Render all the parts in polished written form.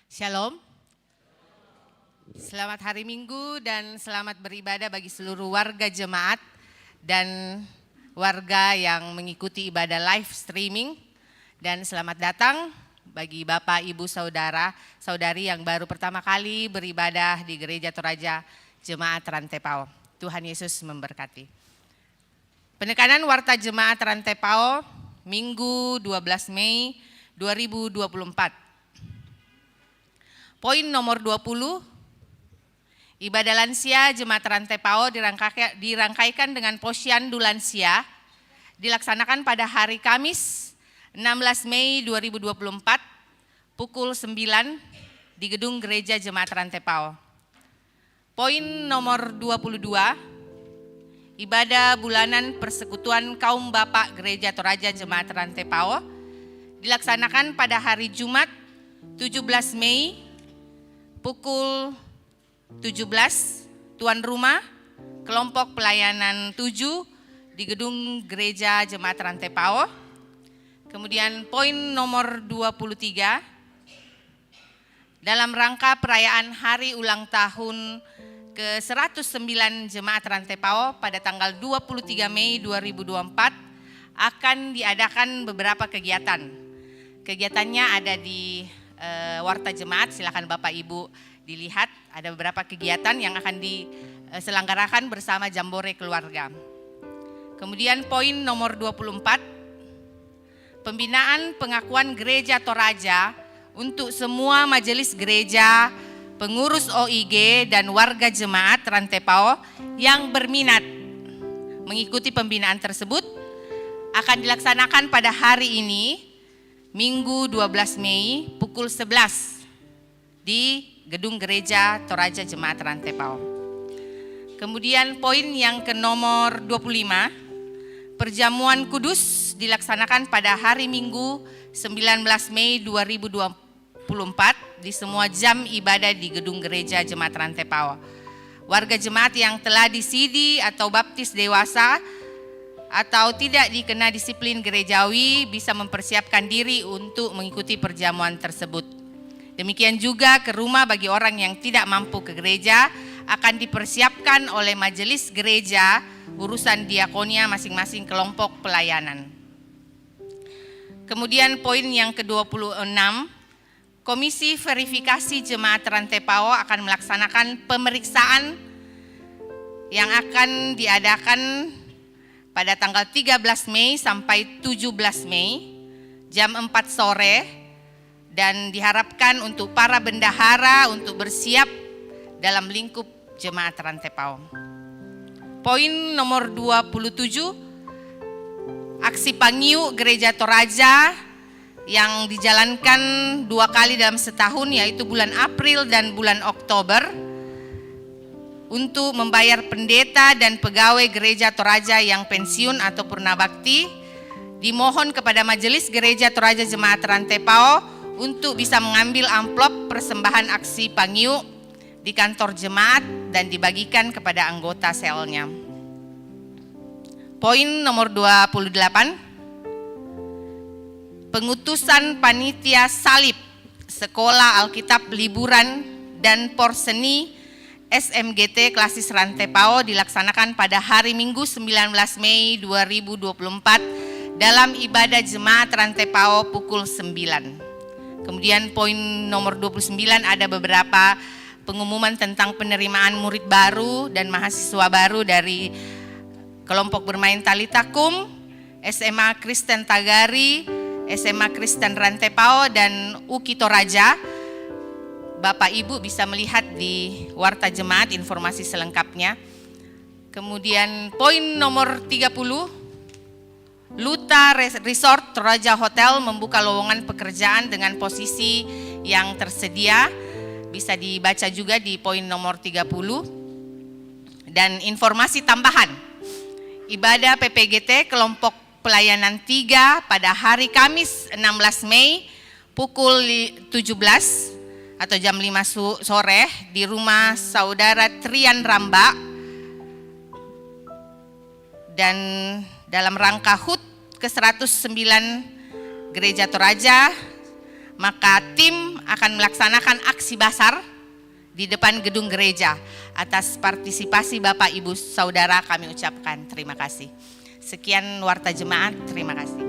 Shalom. Selamat hari Minggu dan selamat beribadah bagi seluruh warga jemaat dan warga yang mengikuti ibadah live streaming. Dan selamat datang bagi Bapak, Ibu, Saudara, Saudari yang baru pertama kali beribadah di Gereja Toraja Jemaat Rantepao. Tuhan Yesus memberkati. Penekanan Warta Jemaat Rantepao Minggu 12 Mei 2024. Poin nomor 20, ibadah lansia Jemaat Rantepao dirangkaikan dengan posyandu lansia, dilaksanakan pada hari Kamis 16 Mei 2024 pukul 9 di gedung Gereja Jemaat Rantepao. Poin nomor 22, ibadah bulanan Persekutuan Kaum Bapak Gereja Toraja Jemaat Rantepao dilaksanakan pada hari Jumat 17 Mei pukul 17, tuan rumah kelompok pelayanan 7 di gedung Gereja Jemaat Rantepao. Kemudian poin nomor 23, dalam rangka perayaan hari ulang tahun ke-109 Jemaat Rantepao pada tanggal 23 Mei 2024 akan diadakan beberapa kegiatan. Kegiatannya ada di Warta Jemaat, silakan Bapak Ibu dilihat, ada beberapa kegiatan yang akan diselenggarakan bersama Jambore Keluarga. Kemudian poin nomor 24, pembinaan pengakuan Gereja Toraja untuk semua majelis gereja, pengurus OIG dan warga jemaat Rantepao yang berminat mengikuti pembinaan tersebut akan dilaksanakan pada hari ini, Minggu 12 Mei pukul 11 di gedung Gereja Toraja Jemaat Rantepao. Kemudian poin yang ke nomor 25, perjamuan kudus dilaksanakan pada hari Minggu 19 Mei 2024 di semua jam ibadah di gedung Gereja Jemaat Rantepao. Warga jemaat yang telah disidi atau baptis dewasa atau tidak dikena disiplin gerejawi bisa mempersiapkan diri untuk mengikuti perjamuan tersebut. Demikian juga ke rumah bagi orang yang tidak mampu ke gereja akan dipersiapkan oleh majelis gereja urusan diakonia masing-masing kelompok pelayanan. Kemudian poin yang ke-26, Komisi Verifikasi Jemaat Rantepao akan melaksanakan pemeriksaan yang akan diadakan pada tanggal 13 Mei sampai 17 Mei jam 4 sore dan diharapkan untuk para bendahara untuk bersiap dalam lingkup Jemaat Rantepao. Poin nomor 27, aksi Pangiu Gereja Toraja yang dijalankan 2 kali dalam setahun, yaitu bulan April dan bulan Oktober, untuk membayar pendeta dan pegawai Gereja Toraja yang pensiun atau purnabakti. Dimohon kepada Majelis Gereja Toraja Jemaat Rantepao untuk bisa mengambil amplop persembahan aksi Pangiu di kantor jemaat dan dibagikan kepada anggota selnya. Poin nomor 28, pengutusan panitia salib Sekolah Alkitab Liburan dan Porseni SMGT Klasis Rantepao dilaksanakan pada hari Minggu 19 Mei 2024 dalam ibadah Jemaat Rantepao pukul 9. Kemudian poin nomor 29, ada beberapa pengumuman tentang penerimaan murid baru dan mahasiswa baru dari kelompok bermain Talitakum, SMA Kristen Tagari, SMA Kristen Rantepao dan UKI Toraja. Bapak Ibu bisa melihat di Warta Jemaat informasi selengkapnya. Kemudian poin nomor 30, Luta Resort Toraja Hotel membuka lowongan pekerjaan dengan posisi yang tersedia. Bisa dibaca juga di poin nomor 30. Dan informasi tambahan, ibadah PPGT kelompok pelayanan 3 pada hari Kamis 16 Mei pukul 17 atau jam 5 sore di rumah Saudara Trian Ramba, dan dalam rangka HUT ke-109 Gereja Toraja maka tim akan melaksanakan aksi basar di depan gedung gereja. Atas partisipasi Bapak, Ibu, Saudara kami ucapkan terima kasih. Sekian warta jemaat, terima kasih.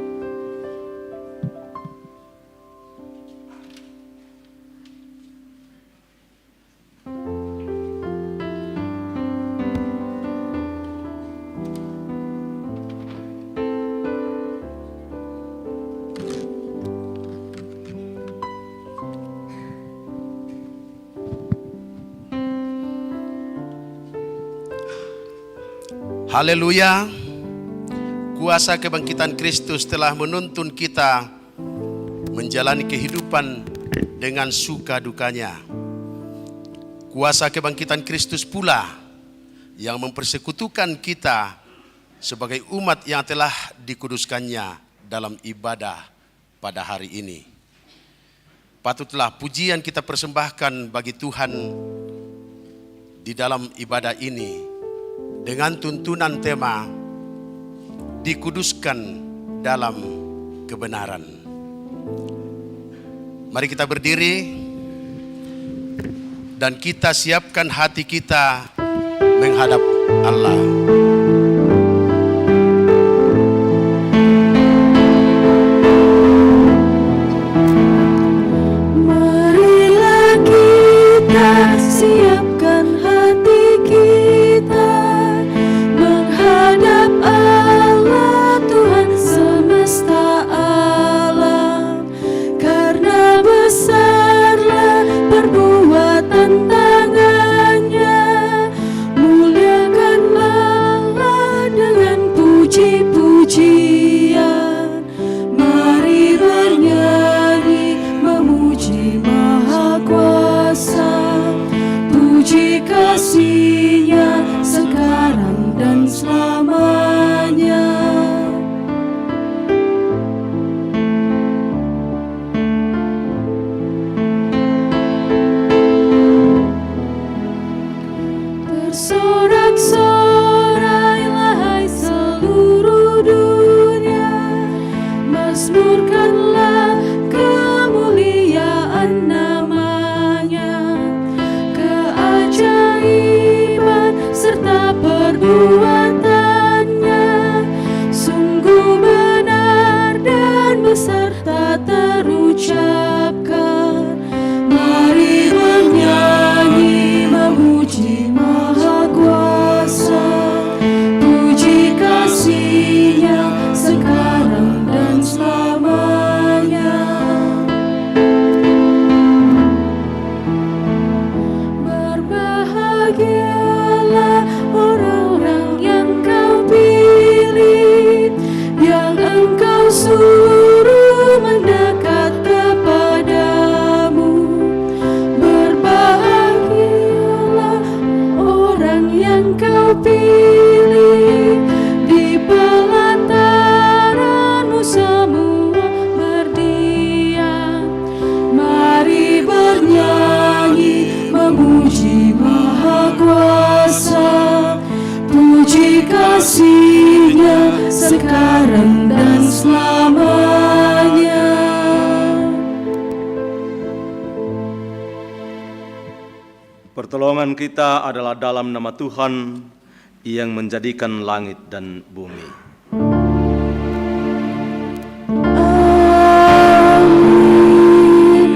Haleluya. Kuasa kebangkitan Kristus telah menuntun kita menjalani kehidupan dengan suka dukanya. Kuasa kebangkitan Kristus pula yang mempersekutukan kita sebagai umat yang telah dikuduskannya dalam ibadah pada hari ini. Patutlah pujian kita persembahkan bagi Tuhan di dalam ibadah ini dengan tuntunan tema dikuduskan dalam kebenaran. Mari kita berdiri dan kita siapkan hati kita menghadap Allah. Marilah kita siapkan hati kita menghadap Allah Tuhan semesta alam, karena besarlah perbuatan tangannya. Muliakanlah Allah dengan puji-pujian. Mari bernyanyi memuji Maha Kuasa, puji kasih-Nya sekarang dan selamanya. Bersorak-sorailah hai seluruh dunia, mazmurkanlah kemuliaan namanya. Keajaiban serta perbuatannya sungguh benar dan besar tak terucapkan. Mari bernyanyi memuji Maha Kuasa, puji kasih-Nya sekarang dan selamanya. Berbahagialah orang-orang yang Kau pilih, yang Engkau suruh mendekat kepadamu. Berbahagialah orang yang Kau pilih, di pelataran-Mu semua berdiam. Mari bernyanyi memuji Maha Kuasa, puji kasih-Nya sekarang dan selamanya. Pertolongan kita adalah dalam nama Tuhan yang menjadikan langit dan bumi. Amin.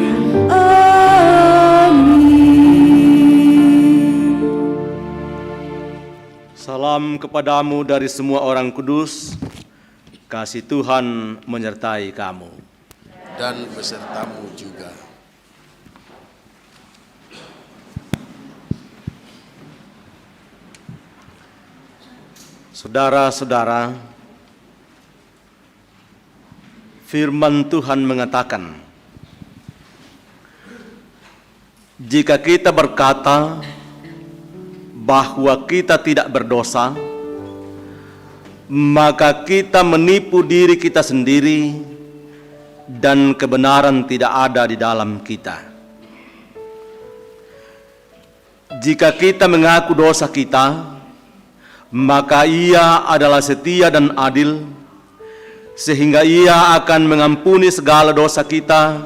Amin. Salam kepadamu dari semua orang kudus. Kasih Tuhan menyertai kamu. Dan besertamu juga. Saudara-saudara, firman Tuhan mengatakan, jika kita berkata bahwa kita tidak berdosa, maka kita menipu diri kita sendiri dan kebenaran tidak ada di dalam kita. Jika kita mengaku dosa kita, maka Ia adalah setia dan adil, sehingga Ia akan mengampuni segala dosa kita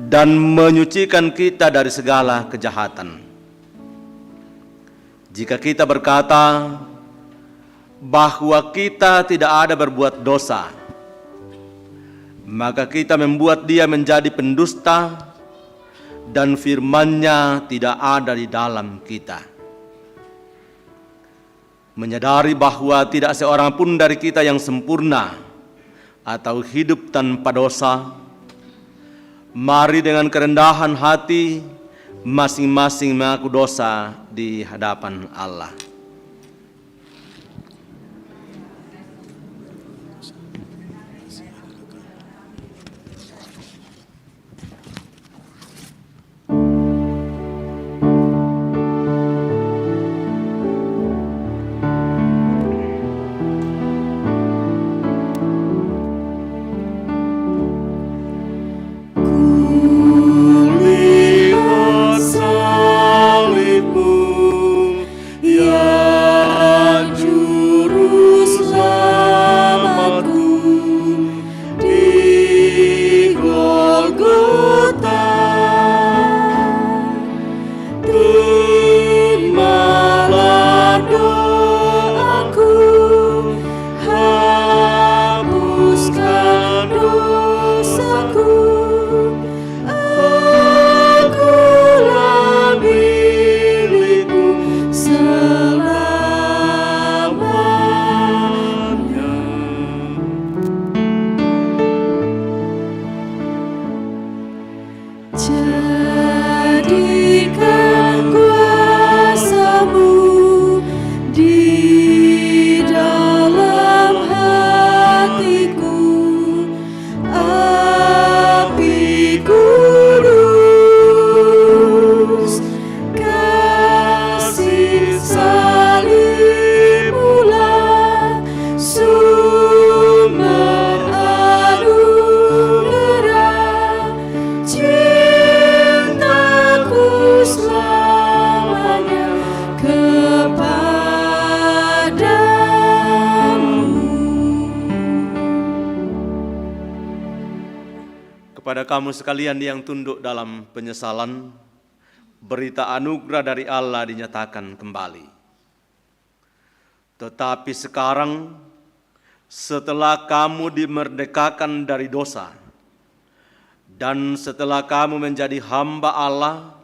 dan menyucikan kita dari segala kejahatan. Jika kita berkata bahwa kita tidak ada berbuat dosa, maka kita membuat Dia menjadi pendusta dan firman-Nya tidak ada di dalam kita. Menyadari bahwa tidak seorang pun dari kita yang sempurna atau hidup tanpa dosa, mari dengan kerendahan hati masing-masing mengaku dosa di hadapan Allah. Kepada kamu sekalian yang tunduk dalam penyesalan, berita anugerah dari Allah dinyatakan kembali. Tetapi sekarang, setelah kamu dimerdekakan dari dosa, dan setelah kamu menjadi hamba Allah,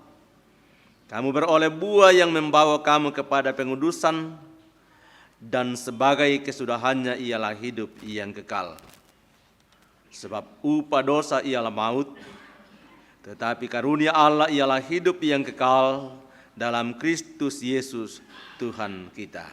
kamu beroleh buah yang membawa kamu kepada pengudusan, dan sebagai kesudahannya ialah hidup yang kekal. Sebab upah dosa ialah maut, tetapi karunia Allah ialah hidup yang kekal dalam Kristus Yesus Tuhan kita.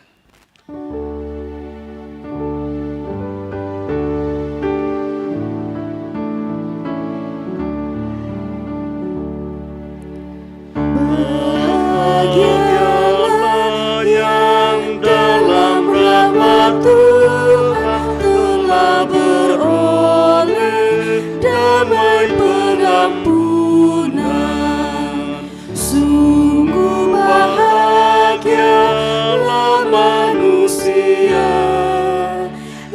Bahagialah yang dalam rahmat Tuhan telah beroleh damai pengampunan. Sungguh bahagialah manusia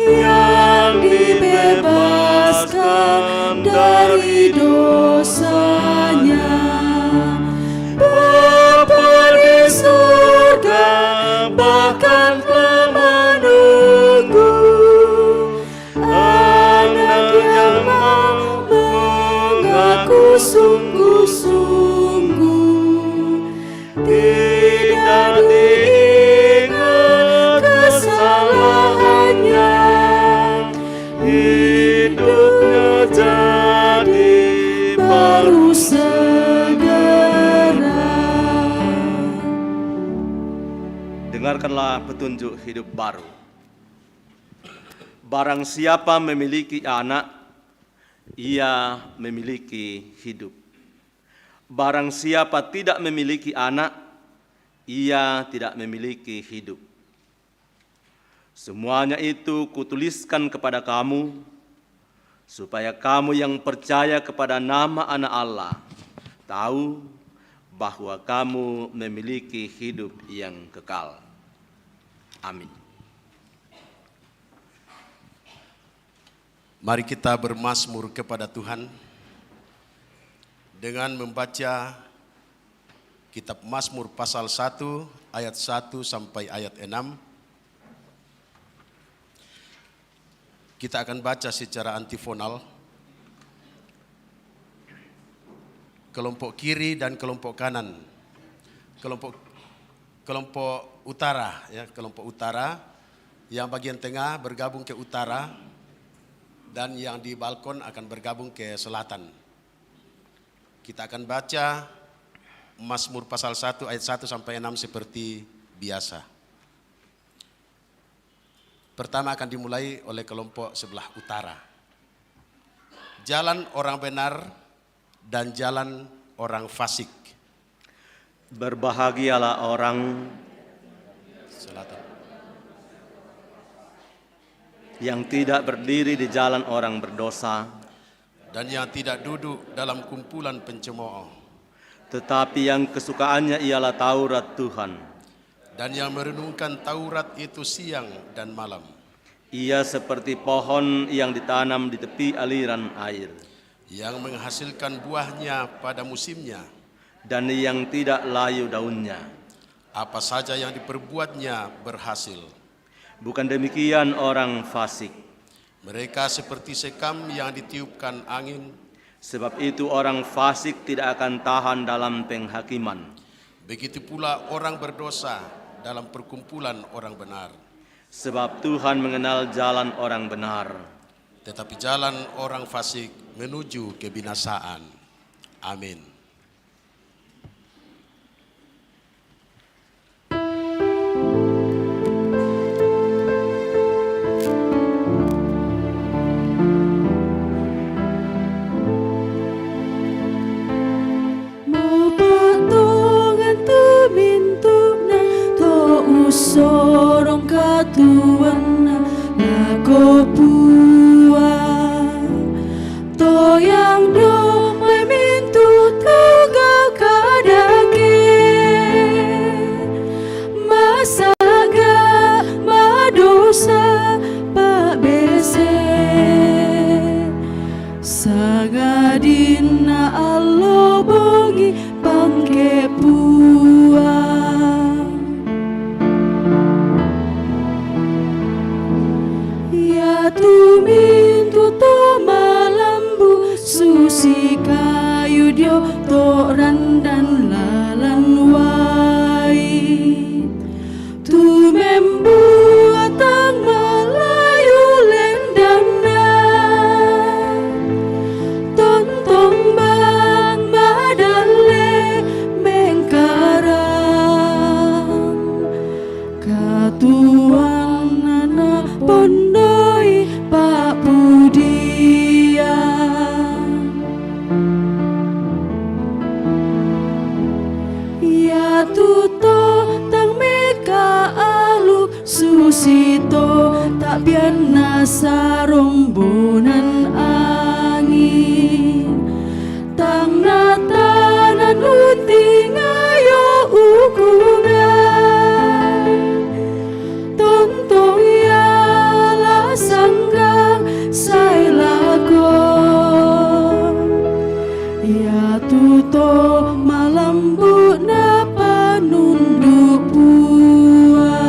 yang dibebaskan dari dosanya. Bapa di surga bahkan telah menunggu anak yang mau mengaku sungguh-sungguh, tidak diingat kesalahannya, hidupnya jadi baru segera. Dengarkanlah petunjuk hidup baru. Barang siapa memiliki anak, ia memiliki hidup. Barang siapa tidak memiliki anak, ia tidak memiliki hidup. Semuanya itu kutuliskan kepada kamu, supaya kamu yang percaya kepada nama Anak Allah tahu bahwa kamu memiliki hidup yang kekal. Amin. Mari kita bermazmur kepada Tuhan. dengan membaca kitab Mazmur pasal 1 ayat 1 sampai ayat 6. Kita akan baca secara antifonal. Kelompok kiri dan kelompok kanan. Kelompok utara, ya, kelompok utara. Yang bagian tengah bergabung ke utara dan yang di balkon akan bergabung ke selatan. Kita akan baca Mazmur pasal 1 ayat 1 sampai 6 seperti biasa. Pertama akan dimulai oleh kelompok sebelah utara. Jalan orang benar dan jalan orang fasik. Berbahagialah orang Selatan. yang tidak berdiri di jalan orang berdosa, Dan yang tidak duduk dalam kumpulan pencemooh. tetapi yang kesukaannya ialah Taurat Tuhan. Dan yang merenungkan Taurat itu siang dan malam. Ia seperti pohon yang ditanam di tepi aliran air, Yang menghasilkan buahnya pada musimnya. dan yang tidak layu daunnya. Apa saja yang diperbuatnya berhasil. Bukan demikian orang fasik. Mereka seperti sekam yang ditiupkan angin. Sebab itu orang fasik tidak akan tahan dalam penghakiman. Begitu pula orang berdosa dalam perkumpulan orang benar. Sebab Tuhan mengenal jalan orang benar, Tetapi jalan orang fasik menuju kebinasaan. Amin. Sorong katuan lago buah to yang do mai mintu tugau kadake masaga madosa pak bese sagadina allo bongi pangke buah. Tumintu to malambu susi kayu dio to randan lalan wai tu membu atang malayu lendana tontong bang madale mengkarang katuan nana pondoi Pak Budian. Ya tuto tang meka alu susito tak biana sarong bonan angin tang natanan uting ayo ukungan tontong ya la sanggang say lago ya tuto malambu na panunduk buang.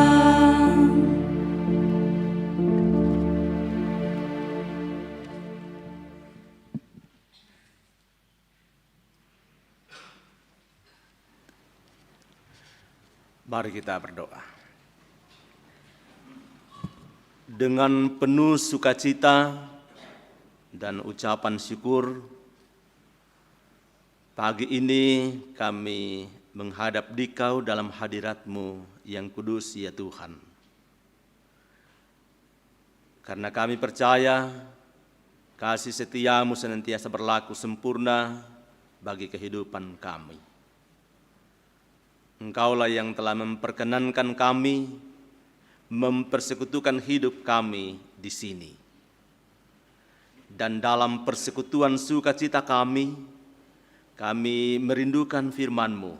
Mari kita berdoa. Dengan penuh sukacita dan ucapan syukur, pagi ini kami menghadap Dikau dalam hadirat-Mu yang kudus ya Tuhan. Karena kami percaya kasih setia-Mu senantiasa berlaku sempurna bagi kehidupan kami. Engkaulah yang telah memperkenankan kami mempersekutukan hidup kami di sini. Dan dalam persekutuan sukacita kami merindukan firman-Mu.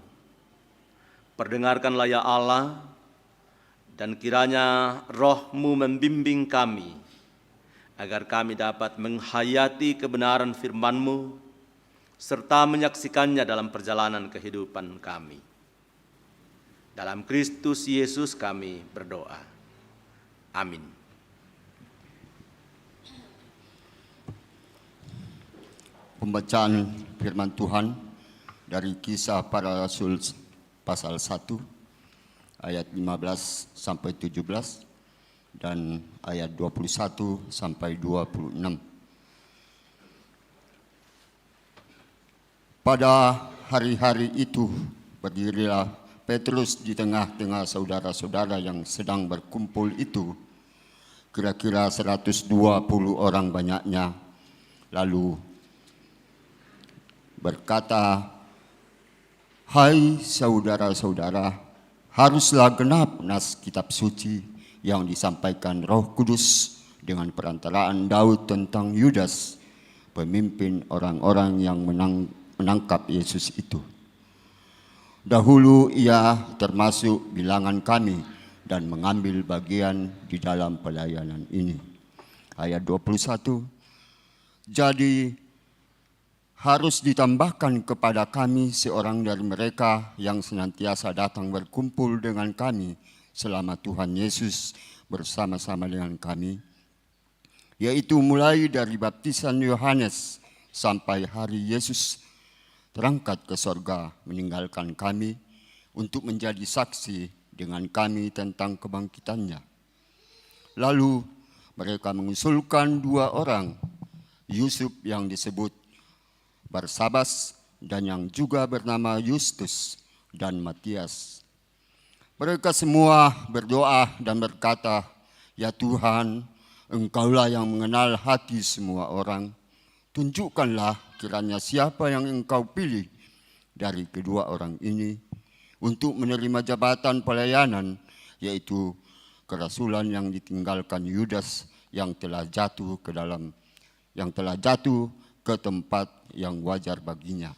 Perdengarkanlah ya Allah, dan kiranya Roh-Mu membimbing kami, agar kami dapat menghayati kebenaran firman-Mu serta menyaksikannya dalam perjalanan kehidupan kami. Dalam Kristus Yesus kami berdoa. Amin. Pembacaan firman Tuhan dari Kisah Para Rasul pasal 1 ayat 15 sampai 17 dan ayat 21 sampai 26. Pada hari-hari itu berdirilah Petrus di tengah-tengah saudara-saudara yang sedang berkumpul itu, kira-kira 120 orang banyaknya, lalu berkata, "Hai saudara-saudara, haruslah genap nas kitab suci yang disampaikan Roh Kudus dengan perantaraan Daud tentang Yudas, pemimpin orang-orang yang menangkap Yesus itu. Dahulu ia termasuk bilangan kami dan mengambil bagian di dalam pelayanan ini." Ayat 21, "Jadi harus ditambahkan kepada kami seorang dari mereka yang senantiasa datang berkumpul dengan kami selama Tuhan Yesus bersama-sama dengan kami, yaitu mulai dari baptisan Yohanes sampai hari Yesus terangkat ke sorga meninggalkan kami untuk menjadi saksi dengan kami tentang kebangkitannya. Lalu mereka mengusulkan 2 orang, Yusuf yang disebut Barsabas dan yang juga bernama Justus dan Matias. Mereka semua berdoa dan berkata, "Ya Tuhan, Engkaulah yang mengenal hati semua orang. Tunjukkanlah kiranya siapa yang Engkau pilih dari kedua orang ini untuk menerima jabatan pelayanan, yaitu kerasulan yang ditinggalkan Yudas yang telah jatuh ke tempat yang wajar baginya."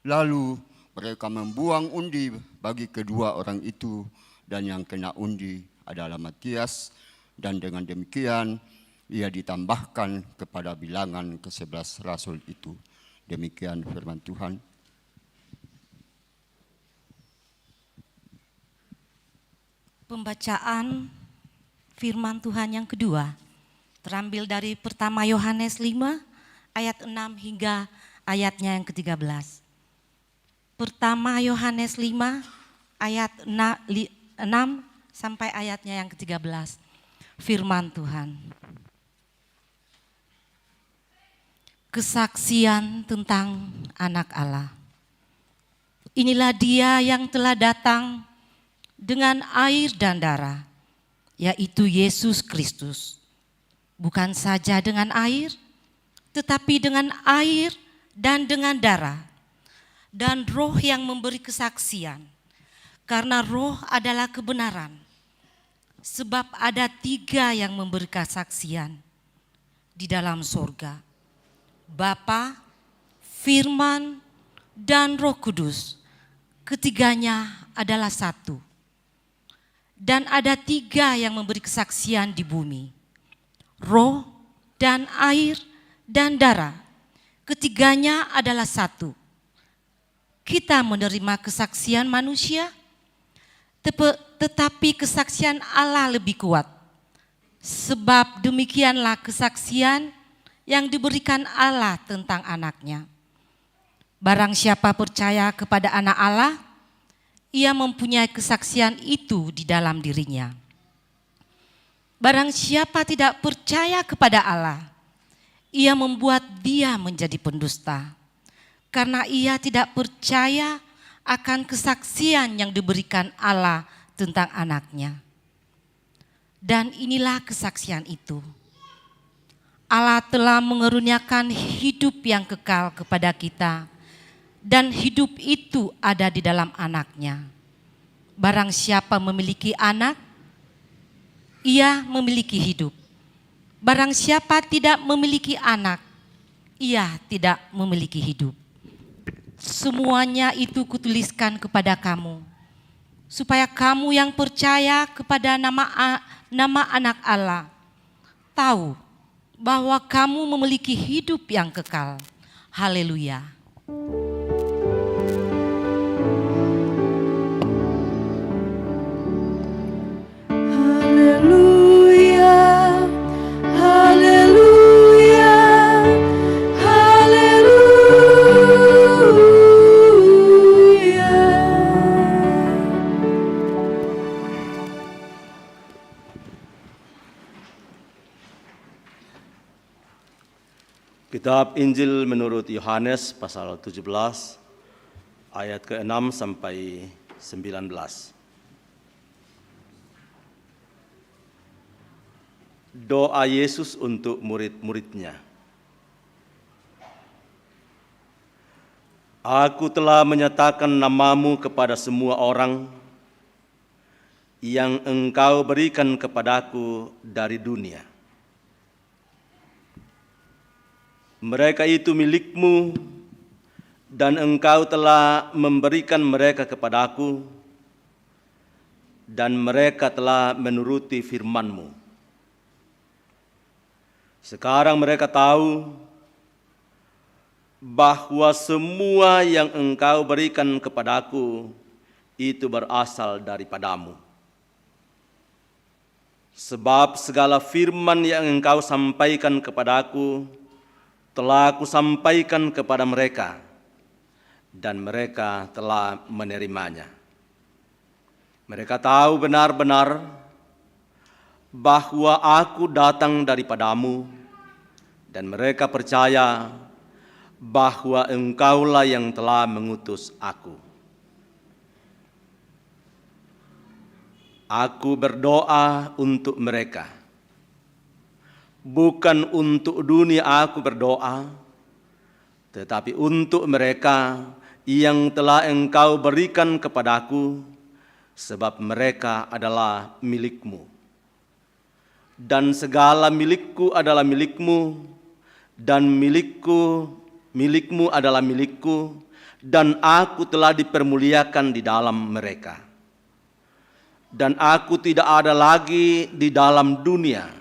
Lalu mereka membuang undi bagi kedua orang itu, dan yang kena undi adalah Matias, dan dengan demikian ia ditambahkan kepada bilangan ke-11 rasul itu. Demikian firman Tuhan. Pembacaan firman Tuhan yang kedua terambil dari pertama Yohanes 5 ayat 6 hingga ayatnya yang ke-13. Pertama Yohanes 5 ayat 6 sampai ayatnya yang ke-13. Firman Tuhan. Kesaksian tentang Anak Allah. Inilah Dia yang telah datang dengan air dan darah, yaitu Yesus Kristus. Bukan saja dengan air, tetapi dengan air dan dengan darah, dan Roh yang memberi kesaksian, karena Roh adalah kebenaran. Sebab ada 3 yang memberi kesaksian di dalam sorga, Bapa, Firman, dan Roh Kudus. Ketiganya adalah satu. Dan ada 3 yang memberi kesaksian di bumi, Roh dan air dan darah. Ketiganya adalah satu. Kita menerima kesaksian manusia, tetapi kesaksian Allah lebih kuat. Sebab demikianlah kesaksian yang diberikan Allah tentang anaknya. Barang siapa percaya kepada anak Allah, ia mempunyai kesaksian itu di dalam dirinya. Barang siapa tidak percaya kepada Allah, ia membuat dia menjadi pendusta, karena ia tidak percaya akan kesaksian yang diberikan Allah tentang anaknya. Dan inilah kesaksian itu. Allah telah mengeruniakan hidup yang kekal kepada kita, dan hidup itu ada di dalam anaknya. Barang siapa memiliki anak, ia memiliki hidup. Barang siapa tidak memiliki anak, ia tidak memiliki hidup. Semuanya itu kutuliskan kepada kamu, supaya kamu yang percaya kepada nama anak Allah tahu bahwa kamu memiliki hidup yang kekal. Haleluya. Haleluya, haleluya, haleluya. Kitab Injil menurut Yohanes pasal 17 ayat ke-6 sampai 19. Doa Yesus untuk murid-muridnya. Aku telah menyatakan namamu kepada semua orang yang Engkau berikan kepadaku dari dunia. Mereka itu milik-Mu dan Engkau telah memberikan mereka kepadaku dan mereka telah menuruti firman-Mu. Sekarang mereka tahu bahwa semua yang Engkau berikan kepadaku itu berasal daripadamu. Sebab segala firman yang Engkau sampaikan kepadaku telah Kusampaikan kepada mereka, dan mereka telah menerimanya. Mereka tahu benar-benar bahwa Aku datang daripadamu, dan mereka percaya bahwa Engkaulah yang telah mengutus Aku. Aku berdoa untuk mereka. Bukan untuk dunia Aku berdoa, tetapi untuk mereka yang telah Engkau berikan kepadaku, sebab mereka adalah milik-Mu. Dan segala milik-Ku adalah milik-Mu, dan milik-Mu adalah milik-Ku, dan Aku telah dipermuliakan di dalam mereka. Dan Aku tidak ada lagi di dalam dunia,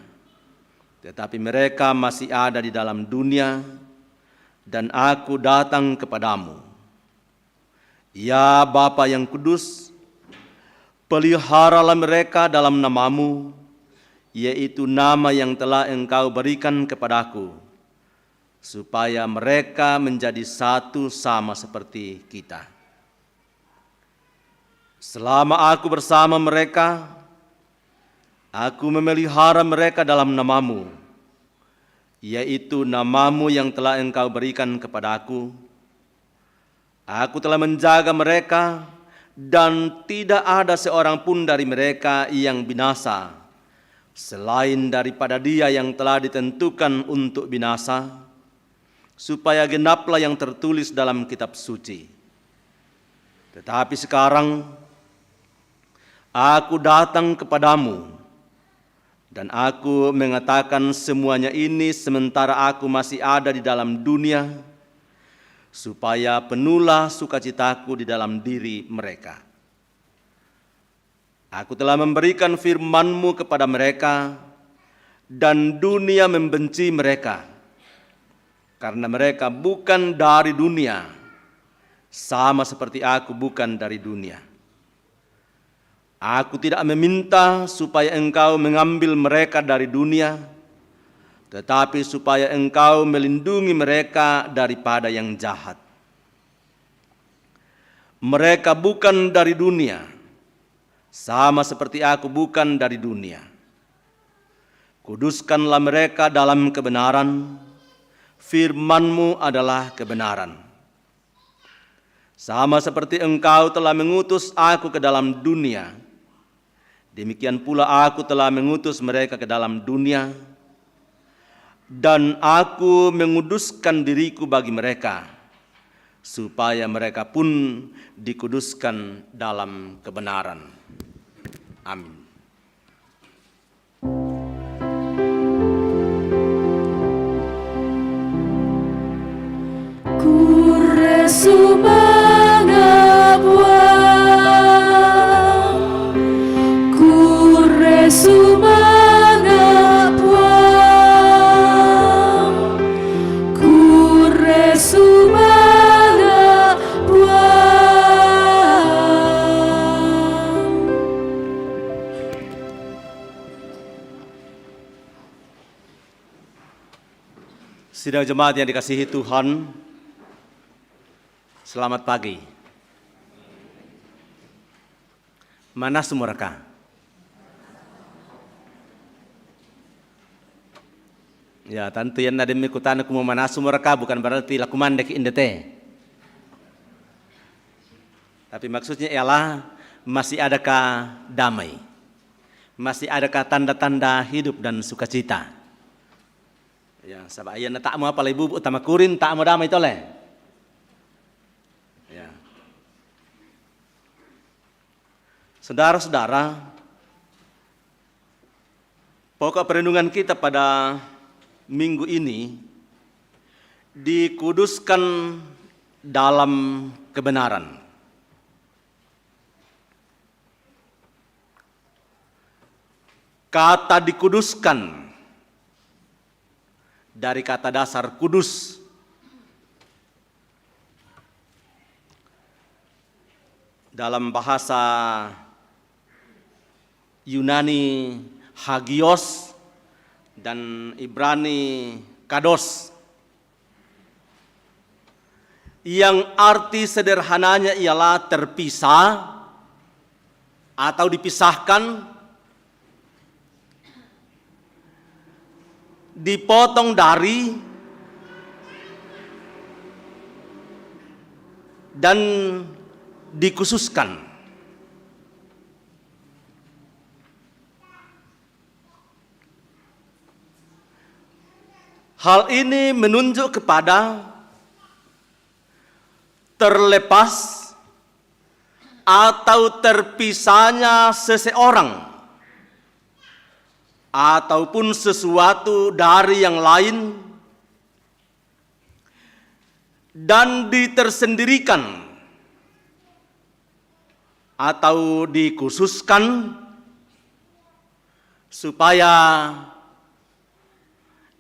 tetapi mereka masih ada di dalam dunia, dan Aku datang kepadamu. Ya Bapa yang kudus, peliharalah mereka dalam namamu, yaitu nama yang telah Engkau berikan kepadaku, supaya mereka menjadi satu sama seperti kita. Selama Aku bersama mereka, Aku memelihara mereka dalam namamu, yaitu namamu yang telah Engkau berikan kepadaku. Aku telah menjaga mereka, dan tidak ada seorang pun dari mereka yang binasa, selain daripada dia yang telah ditentukan untuk binasa, supaya genaplah yang tertulis dalam kitab suci. Tetapi sekarang Aku datang kepadamu, dan Aku mengatakan semuanya ini sementara Aku masih ada di dalam dunia, supaya penuhlah sukacitaku di dalam diri mereka. Aku telah memberikan firman-Mu kepada mereka, dan dunia membenci mereka, karena mereka bukan dari dunia, sama seperti Aku bukan dari dunia. Aku tidak meminta supaya Engkau mengambil mereka dari dunia, tetapi supaya Engkau melindungi mereka daripada yang jahat. Mereka bukan dari dunia, sama seperti Aku bukan dari dunia. Kuduskanlah mereka dalam kebenaran, firman-Mu adalah kebenaran. Sama seperti Engkau telah mengutus Aku ke dalam dunia, demikian pula Aku telah mengutus mereka ke dalam dunia, dan Aku menguduskan diriku bagi mereka, supaya mereka pun dikuduskan dalam kebenaran. Amin. Sumanga Sidang jemaat yang dikasihi Tuhan, selamat pagi. Mana sumuraka? Ya, tentu yang nadem ikutan aku mana sumuraka bukan berarti laku mandek indete. Tapi maksudnya ialah masih adakah damai? Masih adakah tanda-tanda hidup dan sukacita? Ya, sabab ayah tak mau apa ibu utama kurin tak mau damai itu leh. Ya. Saudara-saudara, pokok perlindungan kita pada minggu ini dikuduskan dalam kebenaran. Kata dikuduskan dari kata dasar kudus. Dalam bahasa Yunani hagios dan Ibrani kados, yang arti sederhananya ialah terpisah atau dipisahkan, dipotong dari, dan dikhususkan. Hal ini menunjuk kepada terlepas atau terpisahnya seseorang ataupun sesuatu dari yang lain dan ditersendirikan atau dikhususkan supaya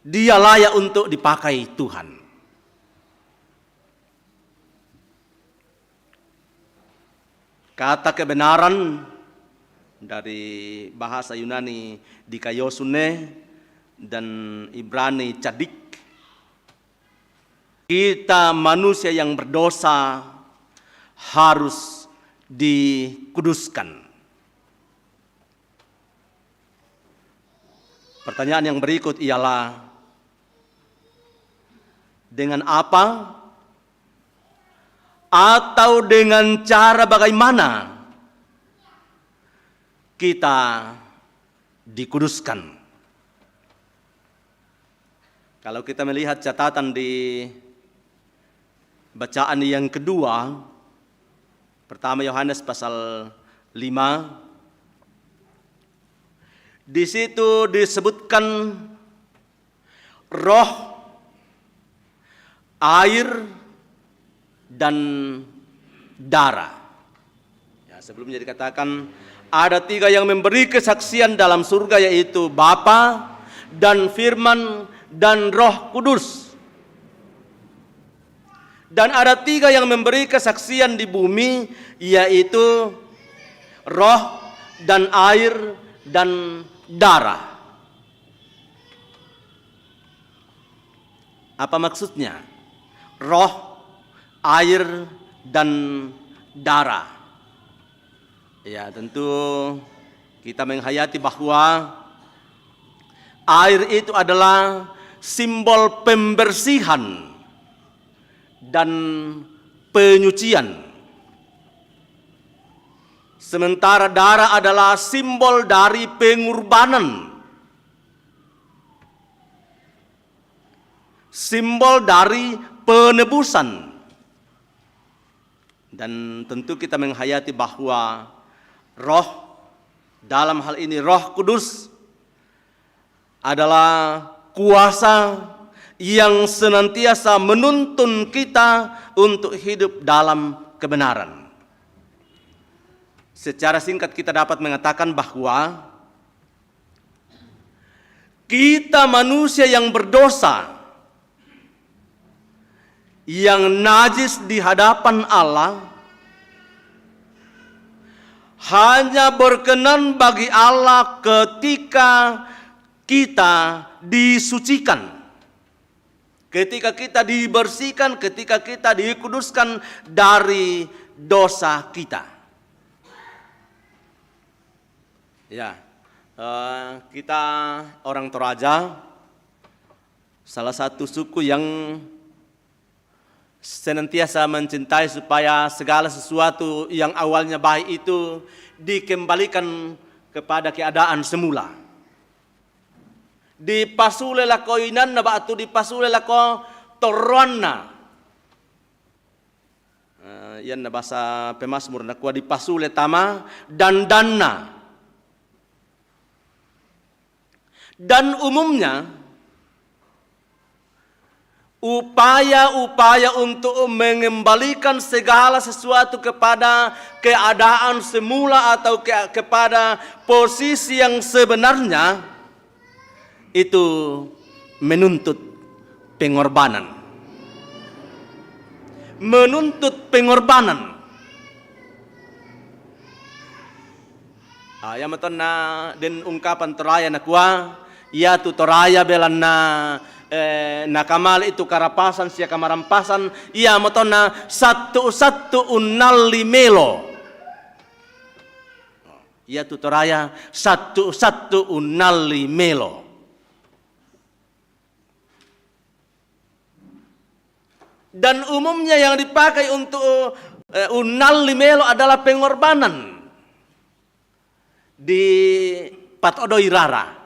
dia layak untuk dipakai Tuhan. Kata kebenaran dari bahasa Yunani dikaiosune dan Ibrani cadik. Kita manusia yang berdosa harus dikuduskan. Pertanyaan yang berikut ialah, dengan apa atau dengan cara bagaimana kita dikuduskan? Kalau kita melihat catatan di bacaan yang kedua, pertama Yohanes pasal 5, di situ disebutkan roh, air, dan darah. Ya, sebelumnya dikatakan ada 3 yang memberi kesaksian dalam surga, yaitu Bapa dan Firman dan Roh Kudus. Dan ada 3 yang memberi kesaksian di bumi, yaitu roh dan air dan darah. Apa maksudnya? Roh, air, dan darah. Ya, tentu kita menghayati bahwa air itu adalah simbol pembersihan dan penyucian. Sementara darah adalah simbol dari pengorbanan, simbol dari penebusan. Dan tentu kita menghayati bahwa roh, dalam hal ini Roh Kudus, adalah kuasa yang senantiasa menuntun kita untuk hidup dalam kebenaran. Secara singkat kita dapat mengatakan bahwa kita manusia yang berdosa, yang najis di hadapan Allah, hanya berkenan bagi Allah ketika kita disucikan, ketika kita dibersihkan, ketika kita dikuduskan dari dosa kita. Ya, kita orang Toraja, salah satu suku yang senantiasa mencintai supaya segala sesuatu yang awalnya baik itu dikembalikan kepada keadaan semula. Dipasule lako inan na batu dipasule lako toronna. Yan na bahasa Pemasmur na kuwa dipasule tama dan danna. Dan umumnya upaya-upaya untuk mengembalikan segala sesuatu kepada keadaan semula atau kepada posisi yang sebenarnya itu menuntut pengorbanan. Menuntut pengorbanan. Yang betul na den ungkapan Toraya na kuwa, ya tu Toraya belan na nakamal itu karapasan siya kamarampasan, iya mo to na satu unali melo. Iya tutoraya satu unali melo. Dan umumnya yang dipakai untuk unali melo adalah pengorbanan di Patodoi Rara.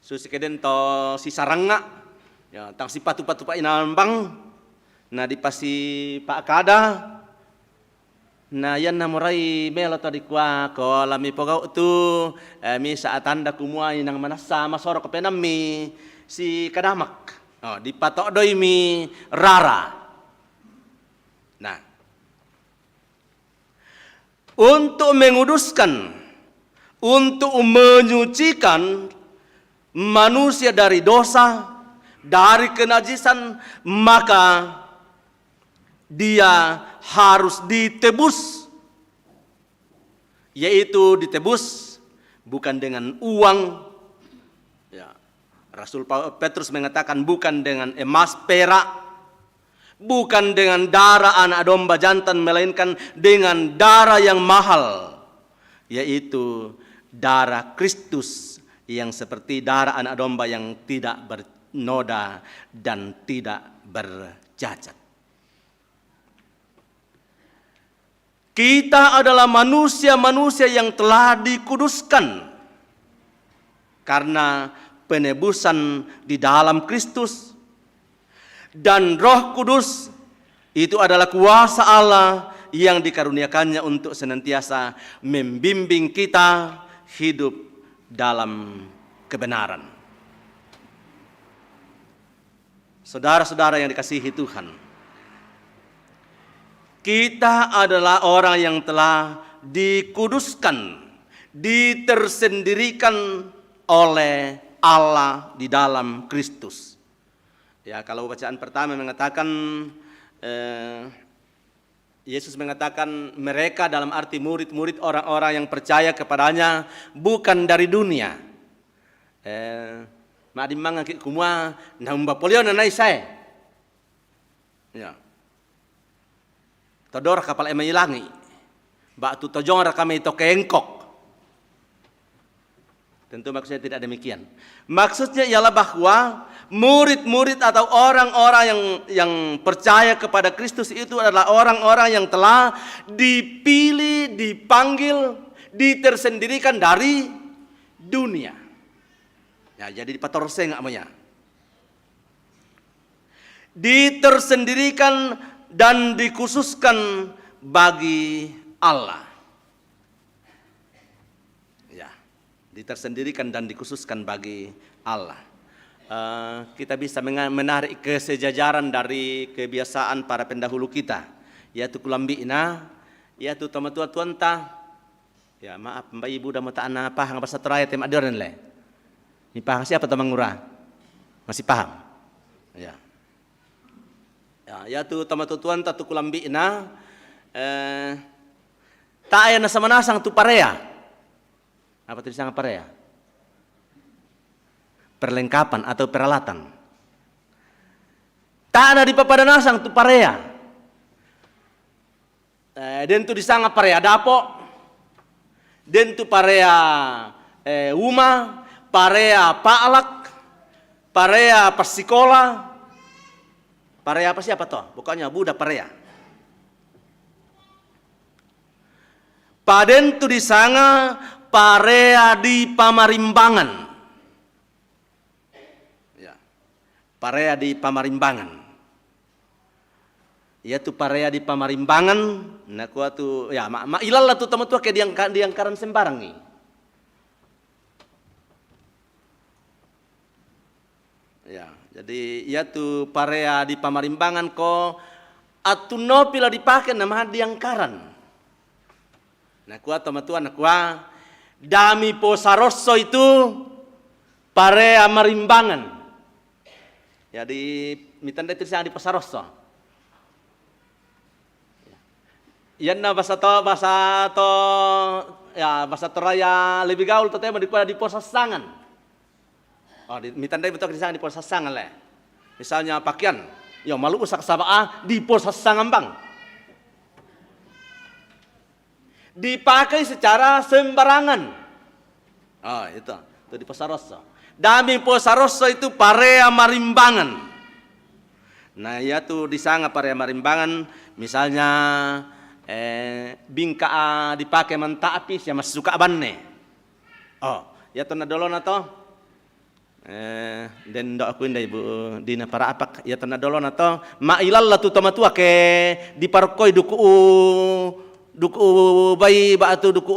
Susi keden to si saranga, ya tang si patu-patu pa inambang, na di pasi Pak Kada, na yan na murai melo to di kwa ko lami pogau tu, mi saat anda kumuai nang manasa masoro kepenam mi si Kadamak, di Patodoi mi Rara. Nah, untuk menguduskan, untuk menyucikan manusia dari dosa, dari kenajisan, maka dia harus ditebus. Yaitu ditebus bukan dengan uang. Ya, Rasul Petrus mengatakan bukan dengan emas perak, bukan dengan darah anak domba jantan, melainkan dengan darah yang mahal, yaitu darah Kristus, yang seperti darah anak domba yang tidak bernoda dan tidak bercacat. Kita adalah manusia-manusia yang telah dikuduskan karena penebusan di dalam Kristus, dan Roh Kudus itu adalah kuasa Allah yang dikaruniakannya untuk senantiasa membimbing kita hidup dalam kebenaran. Saudara-saudara yang dikasihi Tuhan, kita adalah orang yang telah dikuduskan, ditersendirikan oleh Allah di dalam Kristus. Ya, kalau bacaan pertama mengatakan Yesus mengatakan mereka dalam arti murid-murid, orang-orang yang percaya kepadanya bukan dari dunia. Maadi mangaki kumwa na umbapolio na naisay. Ya. Todor kapal emailangi. Batu tojong kami itu keengkok. Tentu maksudnya tidak demikian. Maksudnya ialah bahwa murid-murid atau orang-orang yang percaya kepada Kristus itu adalah orang-orang yang telah dipilih, dipanggil, ditersendirikan dari dunia. Ya, jadi dipatorse nggak namanya. Ditersendirikan dan dikhususkan bagi Allah. Ditersendirikan dan dikhususkan bagi Allah. Kita bisa menarik kesejajaran dari kebiasaan para pendahulu kita, yaitu kulambi'na, yaitu tamatua tuanta. Ya maaf Mbak Ibu dah mata ana pahang bahasa Toraya tem adoran le. Ni pahang siapa tamangura? Masih paham? Ya. Ya yaitu tamatua tuanta tu kulambi'na, taaya na samanasang tu parea. Apa tulisan apa ya? perlengkapan atau peralatan. Tak ada di papadanasang tu parea. Den tu disanga parea dapo, den tu parea uma, parea paalak, parea pasikola, parea apa siapa toh? Pokoknya Buddha parea. Paden tu disanga parea di pamarimbangan. Ya. Parea di pamarimbangan. Ya tu parea di pamarimbangan, nak kuat tu ya ilal lah tu tamu tu ke diangkaran sembarang ni. Ya, jadi ya tu parea di pamarimbangan ko atuno pila dipakai nama diangkaran. Nak kuat tamu tu nak kuat dami posarosso itu parea marimbangan. Jadi mitanda itu di posarosso. Yan na bahasa Toraya lebih gaul tetapi di posasangan. Oh, mitandai betul di posasangan lah. Misalnya pakaian, yo malu usak sabaa di posasangan bang. Dipakai secara sembarangan. Oh, itu di posarosso. Dami posarosso itu parea marimbangan. Nah, ya tuh disanga parea marimbangan, misalnya bingka dipakai manta api siya mas suka banne. Oh, ya to na dolo na to. Den do aku inday bu dina para apak ya to na dolo na to. Mailal la tu tomatua ke di parkoy duku bayi ba tu duku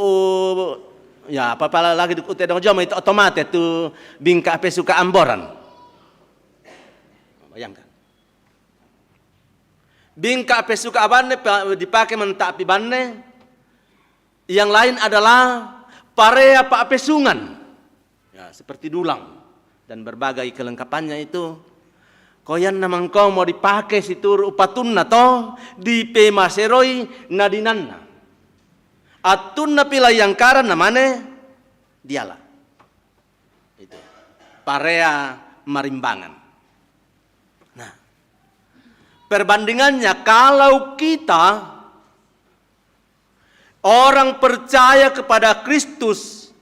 ya apa lagi duku te dong joma itu otomatis tu bingka api suka amboran. Bayangkan. Bingka ape suka abanne dipakai mentaapi banne. Yang lain adalah parea pa ape sungan. Ya, seperti dulang dan berbagai kelengkapannya itu. Koyan namang kau mau dipakai situr upatun na to di pemaseroi nadinanna. Atun na pila yang karan namane diala. Itu. Parea marimbangan. Perbandingannya kalau kita orang percaya kepada Kristus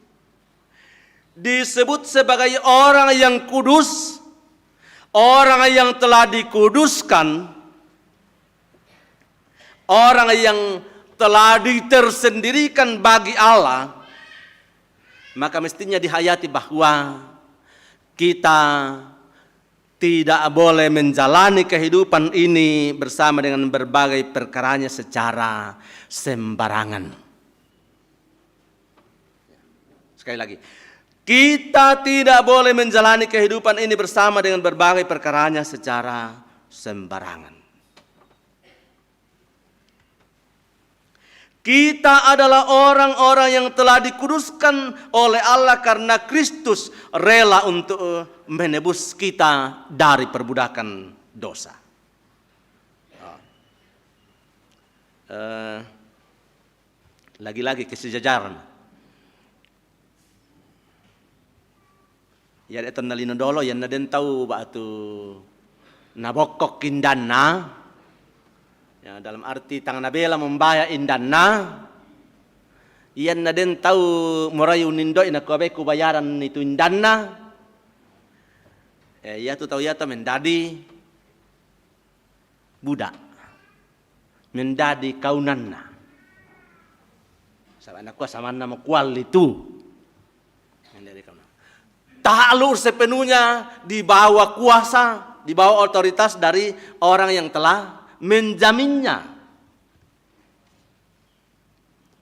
disebut sebagai orang yang kudus, orang yang telah dikuduskan, orang yang telah ditersendirikan bagi Allah, maka mestinya dihayati bahwa kita tidak boleh menjalani kehidupan ini bersama dengan berbagai perkaranya secara sembarangan. Sekali lagi, kita tidak boleh menjalani kehidupan ini bersama dengan berbagai perkaranya secara sembarangan. Kita adalah orang-orang yang telah dikuduskan oleh Allah karena Kristus rela untuk menebus kita dari perbudakan dosa. Lagi-lagi ke sejajaran. Ya itu nalino dolo yang naden tahu batu nabokok indana. Ya, dalam arti tangan nabela membayar indana. Iyan na din tahu morayu nindo ina ku bayaran itu indana. Ya tu tahu ya ta mendadi budak. Mendadi kaunanna. Sama anak ku sama nama kual itu. Mendadi kaunan. Takluk sepenuhnya di bawah kuasa, di bawah otoritas dari orang yang telah menjaminnya.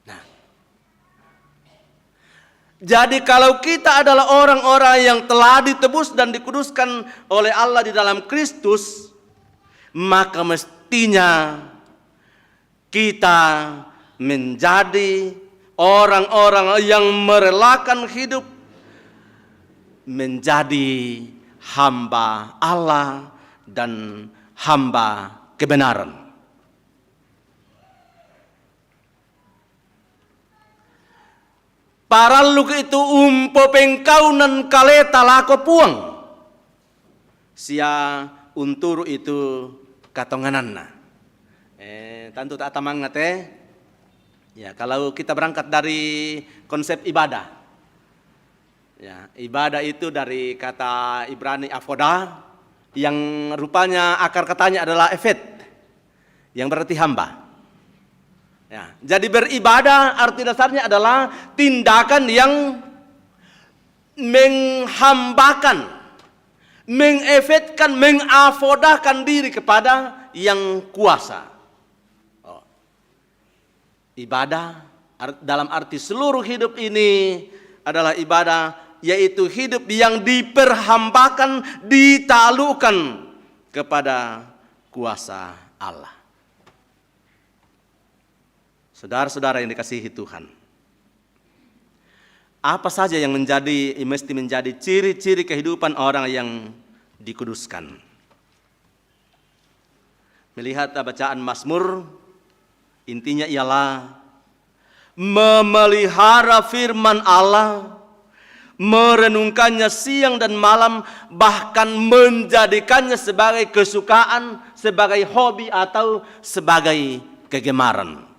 Nah, jadi kalau kita adalah orang-orang yang telah ditebus dan dikuduskan oleh Allah di dalam Kristus, maka mestinya kita menjadi orang-orang yang merelakan hidup menjadi hamba Allah dan hamba kebenaran. Paraluk itu umpo pengkaunan kaleta lako puang. sia unturu itu katongananna. Tentu tak tamangat ya, kalau kita berangkat dari konsep ibadah. Ya, ibadah itu dari kata Ibrani avodah yang rupanya akar katanya adalah efet yang berarti hamba. Ya, jadi beribadah arti dasarnya adalah tindakan yang menghambakan, mengefetkan, mengavodahkan diri kepada yang kuasa. Ibadah dalam arti seluruh hidup ini adalah ibadah, yaitu hidup yang diperhambakan, ditaklukkan kepada kuasa Allah. Saudara-saudara yang dikasihi Tuhan, apa saja yang mesti menjadi ciri-ciri kehidupan orang yang dikuduskan? Melihat bacaan Mazmur, intinya ialah memelihara firman Allah, merenungkannya siang dan malam, bahkan menjadikannya sebagai kesukaan, sebagai hobi atau sebagai kegemaran.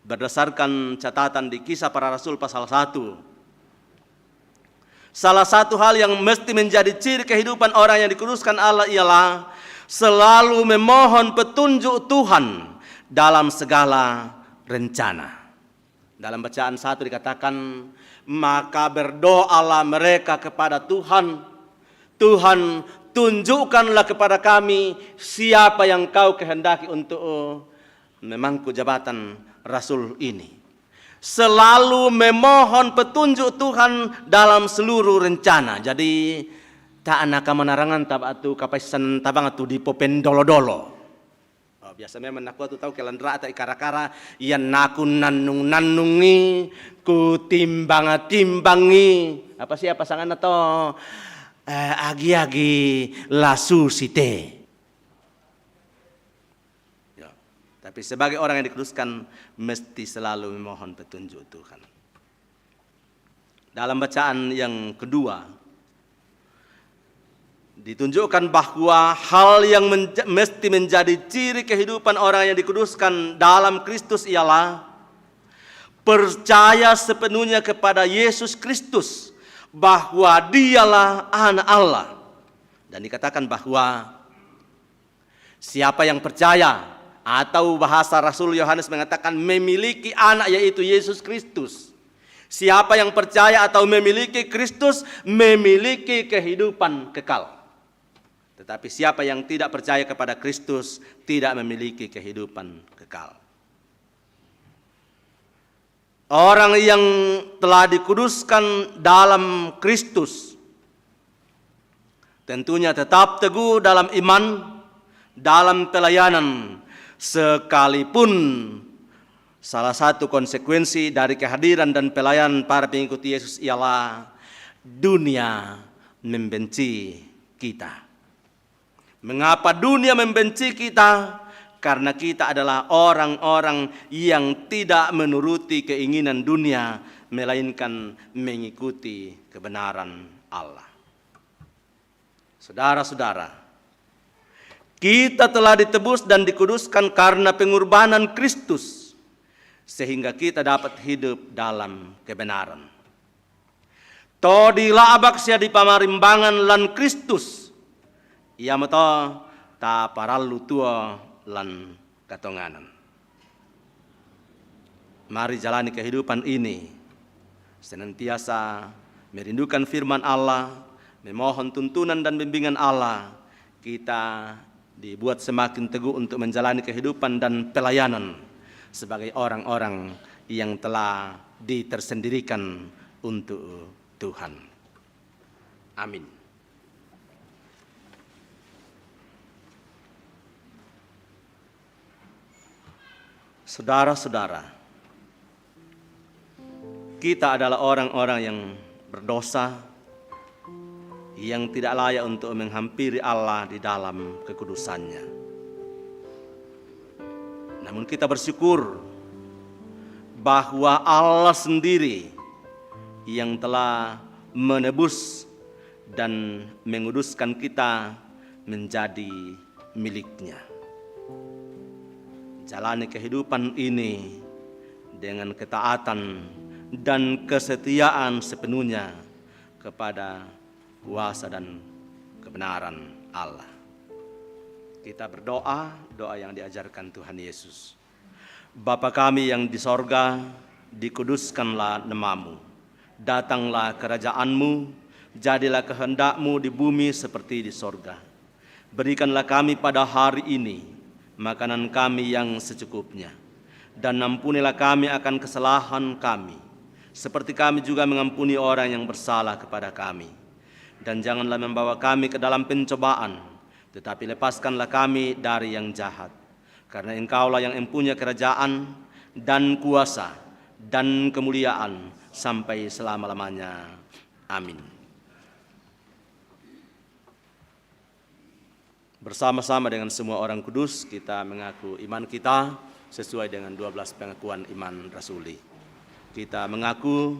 Berdasarkan catatan di Kisah Para Rasul pasal 1, salah satu hal yang mesti menjadi ciri kehidupan orang yang dikuduskan Allah ialah selalu memohon petunjuk Tuhan dalam segala rencana. Dalam bacaan 1 dikatakan, maka berdoalah mereka kepada Tuhan, Tuhan tunjukkanlah kepada kami siapa yang kau kehendaki untuk memangku jabatan Rasul ini. Selalu memohon petunjuk Tuhan dalam seluruh rencana. Jadi tak anaka menarangan tabatu kapaisan tabang atu di popen dolo-dolo. Biasa memang aku tahu kelandra atau ikara-kara yang naku nannungi ku timbangi apa sih pasangan atau agi-agi lasu site. Ya, tapi sebagai orang yang dikuduskan mesti selalu memohon petunjuk Tuhan. Dalam bacaan yang kedua ditunjukkan bahwa hal yang mesti menjadi ciri kehidupan orang yang dikuduskan dalam Kristus ialah percaya sepenuhnya kepada Yesus Kristus, bahwa dialah anak Allah. Dan dikatakan bahwa siapa yang percaya, atau bahasa Rasul Yohanes mengatakan memiliki anak, yaitu Yesus Kristus. Siapa yang percaya atau memiliki Kristus memiliki kehidupan kekal. Tetapi siapa yang tidak percaya kepada Kristus tidak memiliki kehidupan kekal. Orang yang telah dikuduskan dalam Kristus tentunya tetap teguh dalam iman, dalam pelayanan, sekalipun salah satu konsekuensi dari kehadiran dan pelayanan para pengikut Yesus ialah dunia membenci kita. Mengapa dunia membenci kita? Karena kita adalah orang-orang yang tidak menuruti keinginan dunia, melainkan mengikuti kebenaran Allah. Saudara-saudara, kita telah ditebus dan dikuduskan karena pengorbanan Kristus, sehingga kita dapat hidup dalam kebenaran. Todilah abaksia di pamarimbangan lan Kristus, ia meto ta parallu tua lan katonganan. Mari jalani kehidupan ini senantiasa merindukan firman Allah, memohon tuntunan dan bimbingan Allah. Kita dibuat semakin teguh untuk menjalani kehidupan dan pelayanan sebagai orang-orang yang telah ditersendirikan untuk Tuhan. Amin. Saudara-saudara, kita adalah orang-orang yang berdosa, yang tidak layak untuk menghampiri Allah di dalam kekudusannya. Namun kita bersyukur bahwa Allah sendiri yang telah menebus dan menguduskan kita menjadi miliknya. Jalani kehidupan ini dengan ketaatan dan kesetiaan sepenuhnya kepada kuasa dan kebenaran Allah. Kita berdoa, doa yang diajarkan Tuhan Yesus. Bapa kami yang di sorga, dikuduskanlah namamu. Datanglah kerajaanmu, jadilah kehendakmu di bumi seperti di sorga. Berikanlah kami pada hari ini makanan kami yang secukupnya. Dan ampunilah kami akan kesalahan kami, seperti kami juga mengampuni orang yang bersalah kepada kami. Dan janganlah membawa kami ke dalam pencobaan, tetapi lepaskanlah kami dari yang jahat. Karena Engkaulah yang mempunyai kerajaan dan kuasa dan kemuliaan sampai selama-lamanya. Amin. Bersama-sama dengan semua orang kudus, kita mengaku iman kita sesuai dengan 12 pengakuan iman rasuli. Kita mengaku,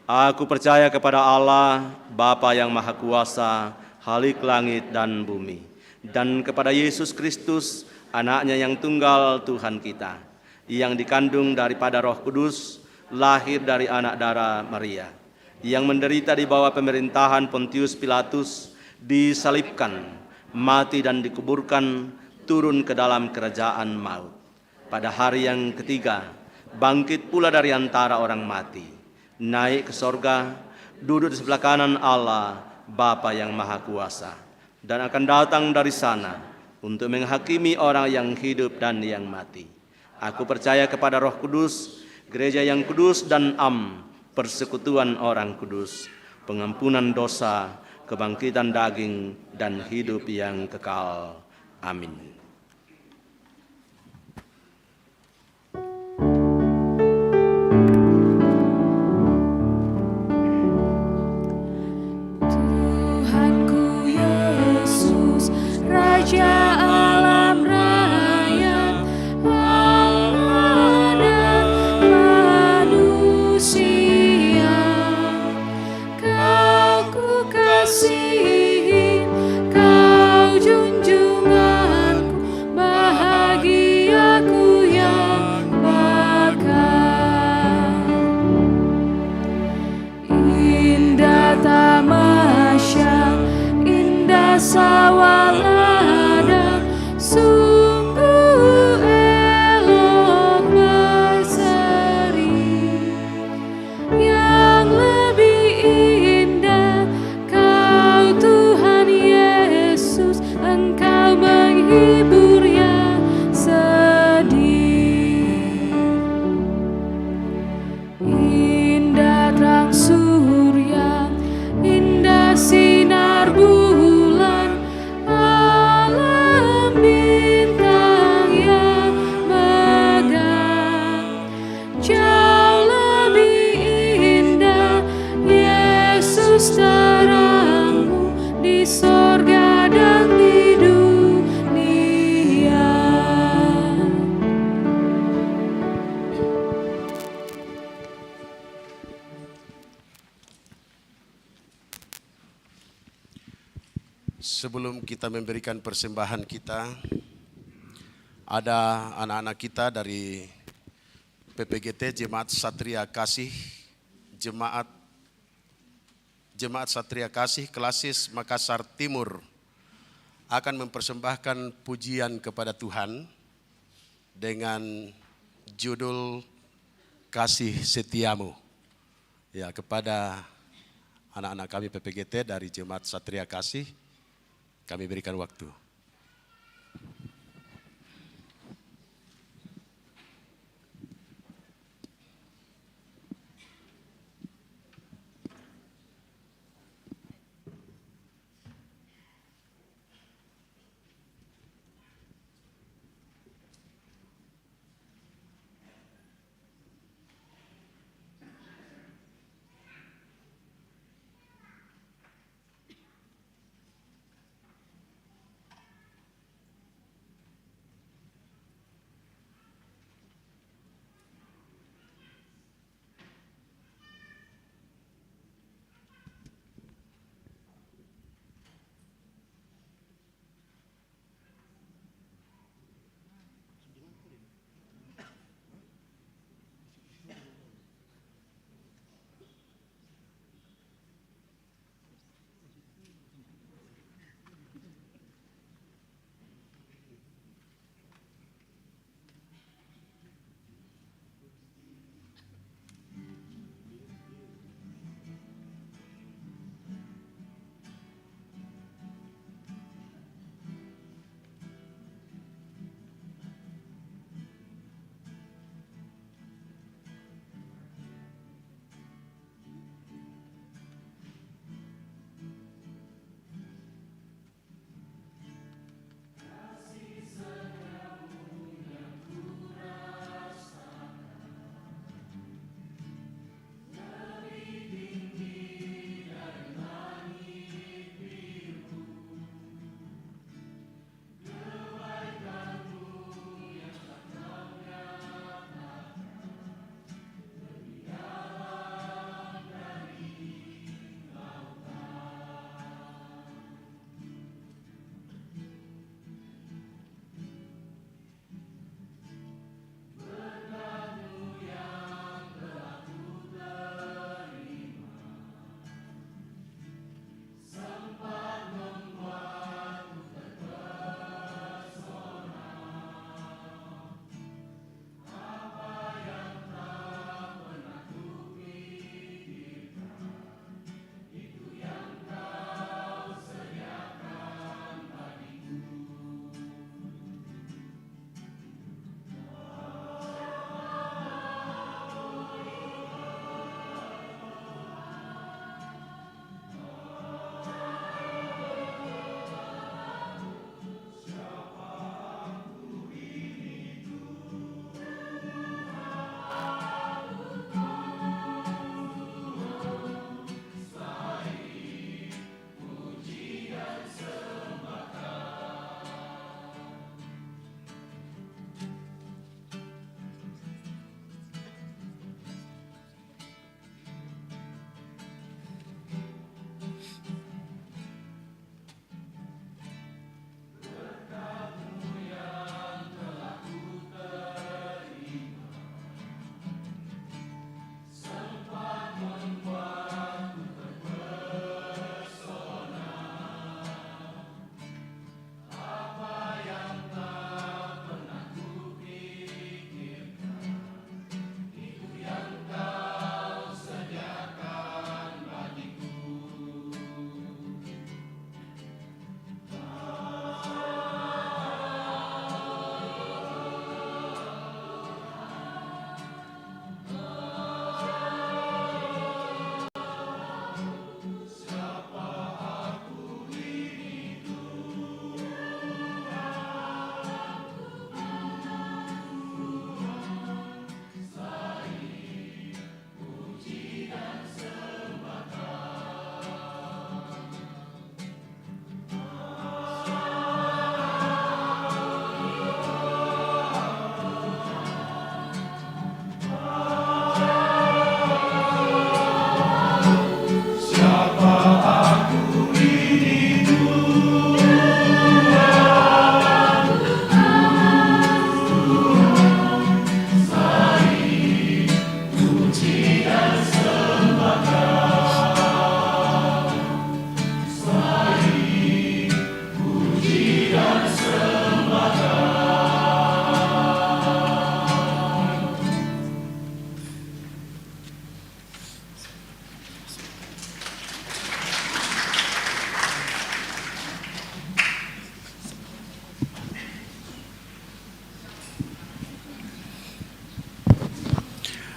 aku percaya kepada Allah, Bapa yang Maha Kuasa, Khalik langit dan bumi, dan kepada Yesus Kristus, anaknya yang tunggal Tuhan kita, yang dikandung daripada Roh Kudus, lahir dari anak darah Maria, yang menderita di bawah pemerintahan Pontius Pilatus, disalibkan, mati dan dikuburkan, turun ke dalam kerajaan maut. Pada hari yang ketiga, bangkit pula dari antara orang mati, naik ke sorga, duduk di sebelah kanan Allah, Bapa yang Maha Kuasa, dan akan datang dari sana untuk menghakimi orang yang hidup dan yang mati. Aku percaya kepada Roh Kudus, gereja yang kudus dan persekutuan orang kudus, pengampunan dosa, kebangkitan daging, dan hidup yang kekal. Amin. Tuhanku Yesus, Raja alam raya, Allah dan manusia, Kau ku kasihi, Kau junjunganku, bahagiaku yang bakal. Indah tamasya, indah sawah ladang, sungguh elok berseri. Yang lebih indah, Kau Tuhan Yesus, Engkau menghibur yang sedih. Indah terang surya, indah sinar bulan, alam bintang yang megah. Jauh lebih indah Yesus terangmu di sorga dan di dunia. Sebelum kita memberikan persembahan kita, ada anak-anak kita dari PPGT Jemaat Satria Kasih, Jemaat Satria Kasih Klasis Makassar Timur akan mempersembahkan pujian kepada Tuhan dengan judul Kasih Setiamu. Ya, kepada anak-anak kami PPGT dari Jemaat Satria Kasih, kami berikan waktu.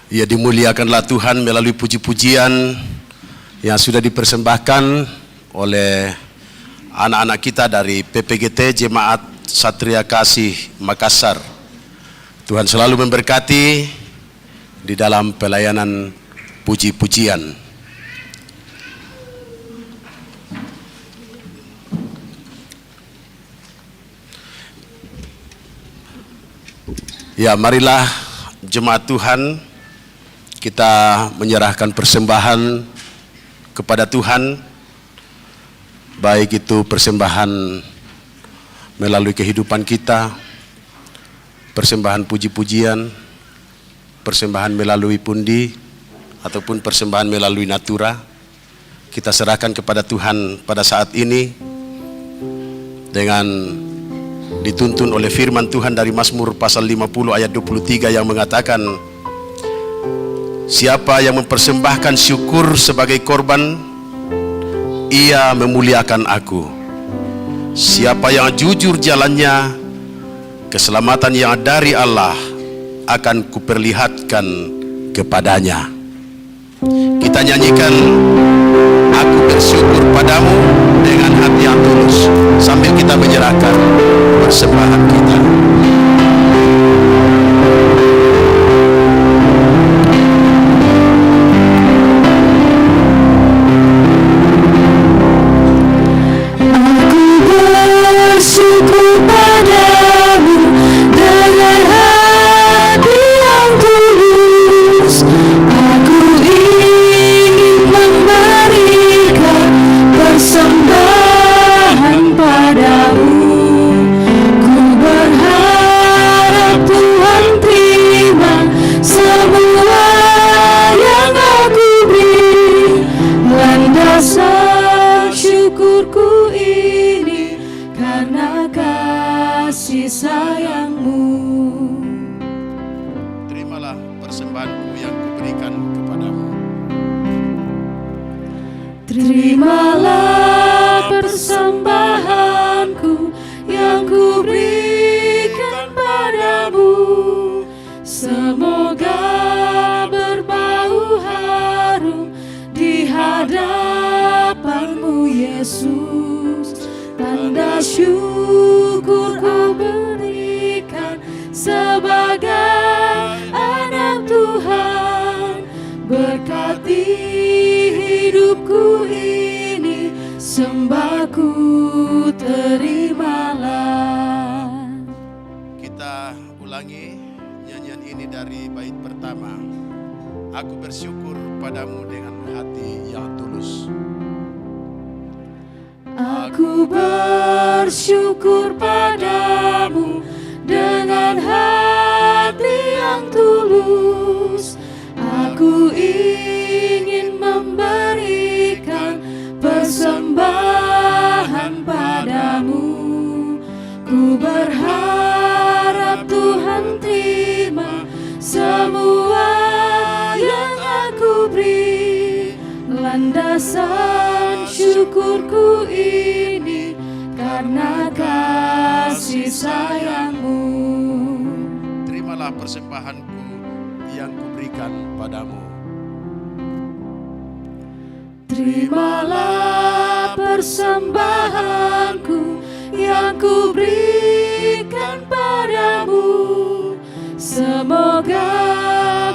Ya, dimuliakanlah Tuhan melalui puji-pujian yang sudah dipersembahkan oleh anak-anak kita dari PPGT Jemaat Satria Kasih Makassar. Tuhan selalu memberkati di dalam pelayanan puji-pujian. Ya, marilah jemaat Tuhan kita menyerahkan persembahan kepada Tuhan, baik itu persembahan melalui kehidupan kita, persembahan puji-pujian, persembahan melalui pundi, ataupun persembahan melalui natura. Kita serahkan kepada Tuhan pada saat ini dengan dituntun oleh firman Tuhan dari Mazmur pasal 50 ayat 23 yang mengatakan, siapa yang mempersembahkan syukur sebagai korban, ia memuliakan aku. Siapa yang jujur jalannya, keselamatan yang dari Allah akan kuperlihatkan kepadanya. Kita nyanyikan Aku Bersyukur Padamu dengan hati yang tulus sambil kita menyerahkan persembahan kita. Bersyukur padamu dengan hati yang tulus. Aku ingin memberikan persembahan padamu. Ku berharap Tuhan terima semua yang aku beri. Landasan syukurku ini karena kasih sayangmu. Terimalah persembahanku yang kuberikan kepadamu. Terimalah persembahanku yang kuberikan padamu. Semoga berbau harum di hadapanmu Yesus. Tanda syukur ku berikan sebagai anak Tuhan. Berkati hidupku ini, sembahku terimalah. Kita ulangi nyanyian ini dari bait pertama. Aku bersyukur padamu dengan hati yang tulus. Aku bersyukur padamu dengan hati yang tulus. Aku ingin memberikan persembahan padamu. Ku berharap Tuhan terima semua yang aku beri. Landasan syukurku ini karena kasih sayangmu. Terimalah persembahanku yang kuberikan padamu. Terimalah persembahanku yang kuberikan padamu. Semoga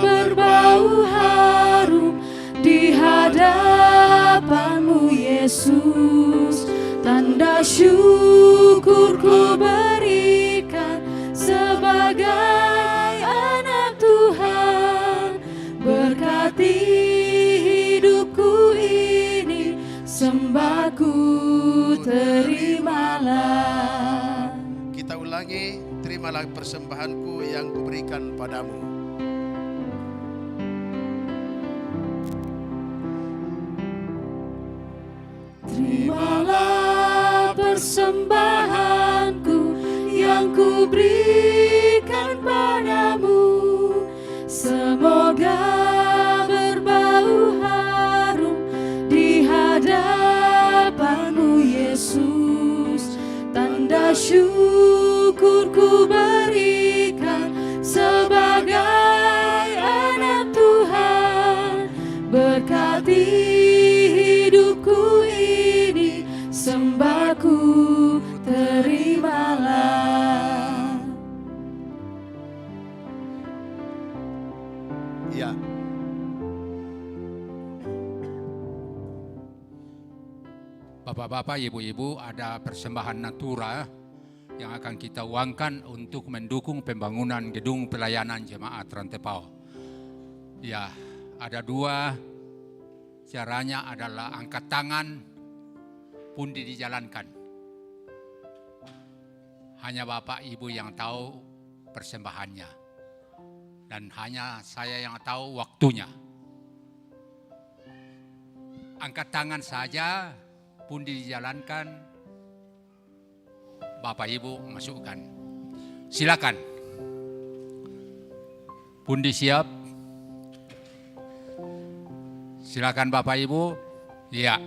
berbau harum di hadapanmu Yesus. Tanda syukur ku berikan sebagai anak Tuhan. Berkati hidupku ini, sembahku terimalah. Kita ulangi, terimalah persembahanku yang kuberikan padamu. Terimalah persembahanku yang kuberikan padamu. Semoga berbau harum di hadapanmu Yesus. Tanda syukur ku berikan sebagai anak Tuhan. Bapak-bapak, ibu-ibu, ada persembahan natura yang akan kita uangkan untuk mendukung pembangunan gedung pelayanan jemaat Rantepao. Ya, ada dua caranya, adalah angkat tangan, pundi dijalankan. Hanya Bapak Ibu yang tahu persembahannya. Dan hanya saya yang tahu waktunya. Angkat tangan saja, pundi dijalankan, Bapak Ibu masukkan. Silakan. Pundi siap? Silakan Bapak Ibu. Iya.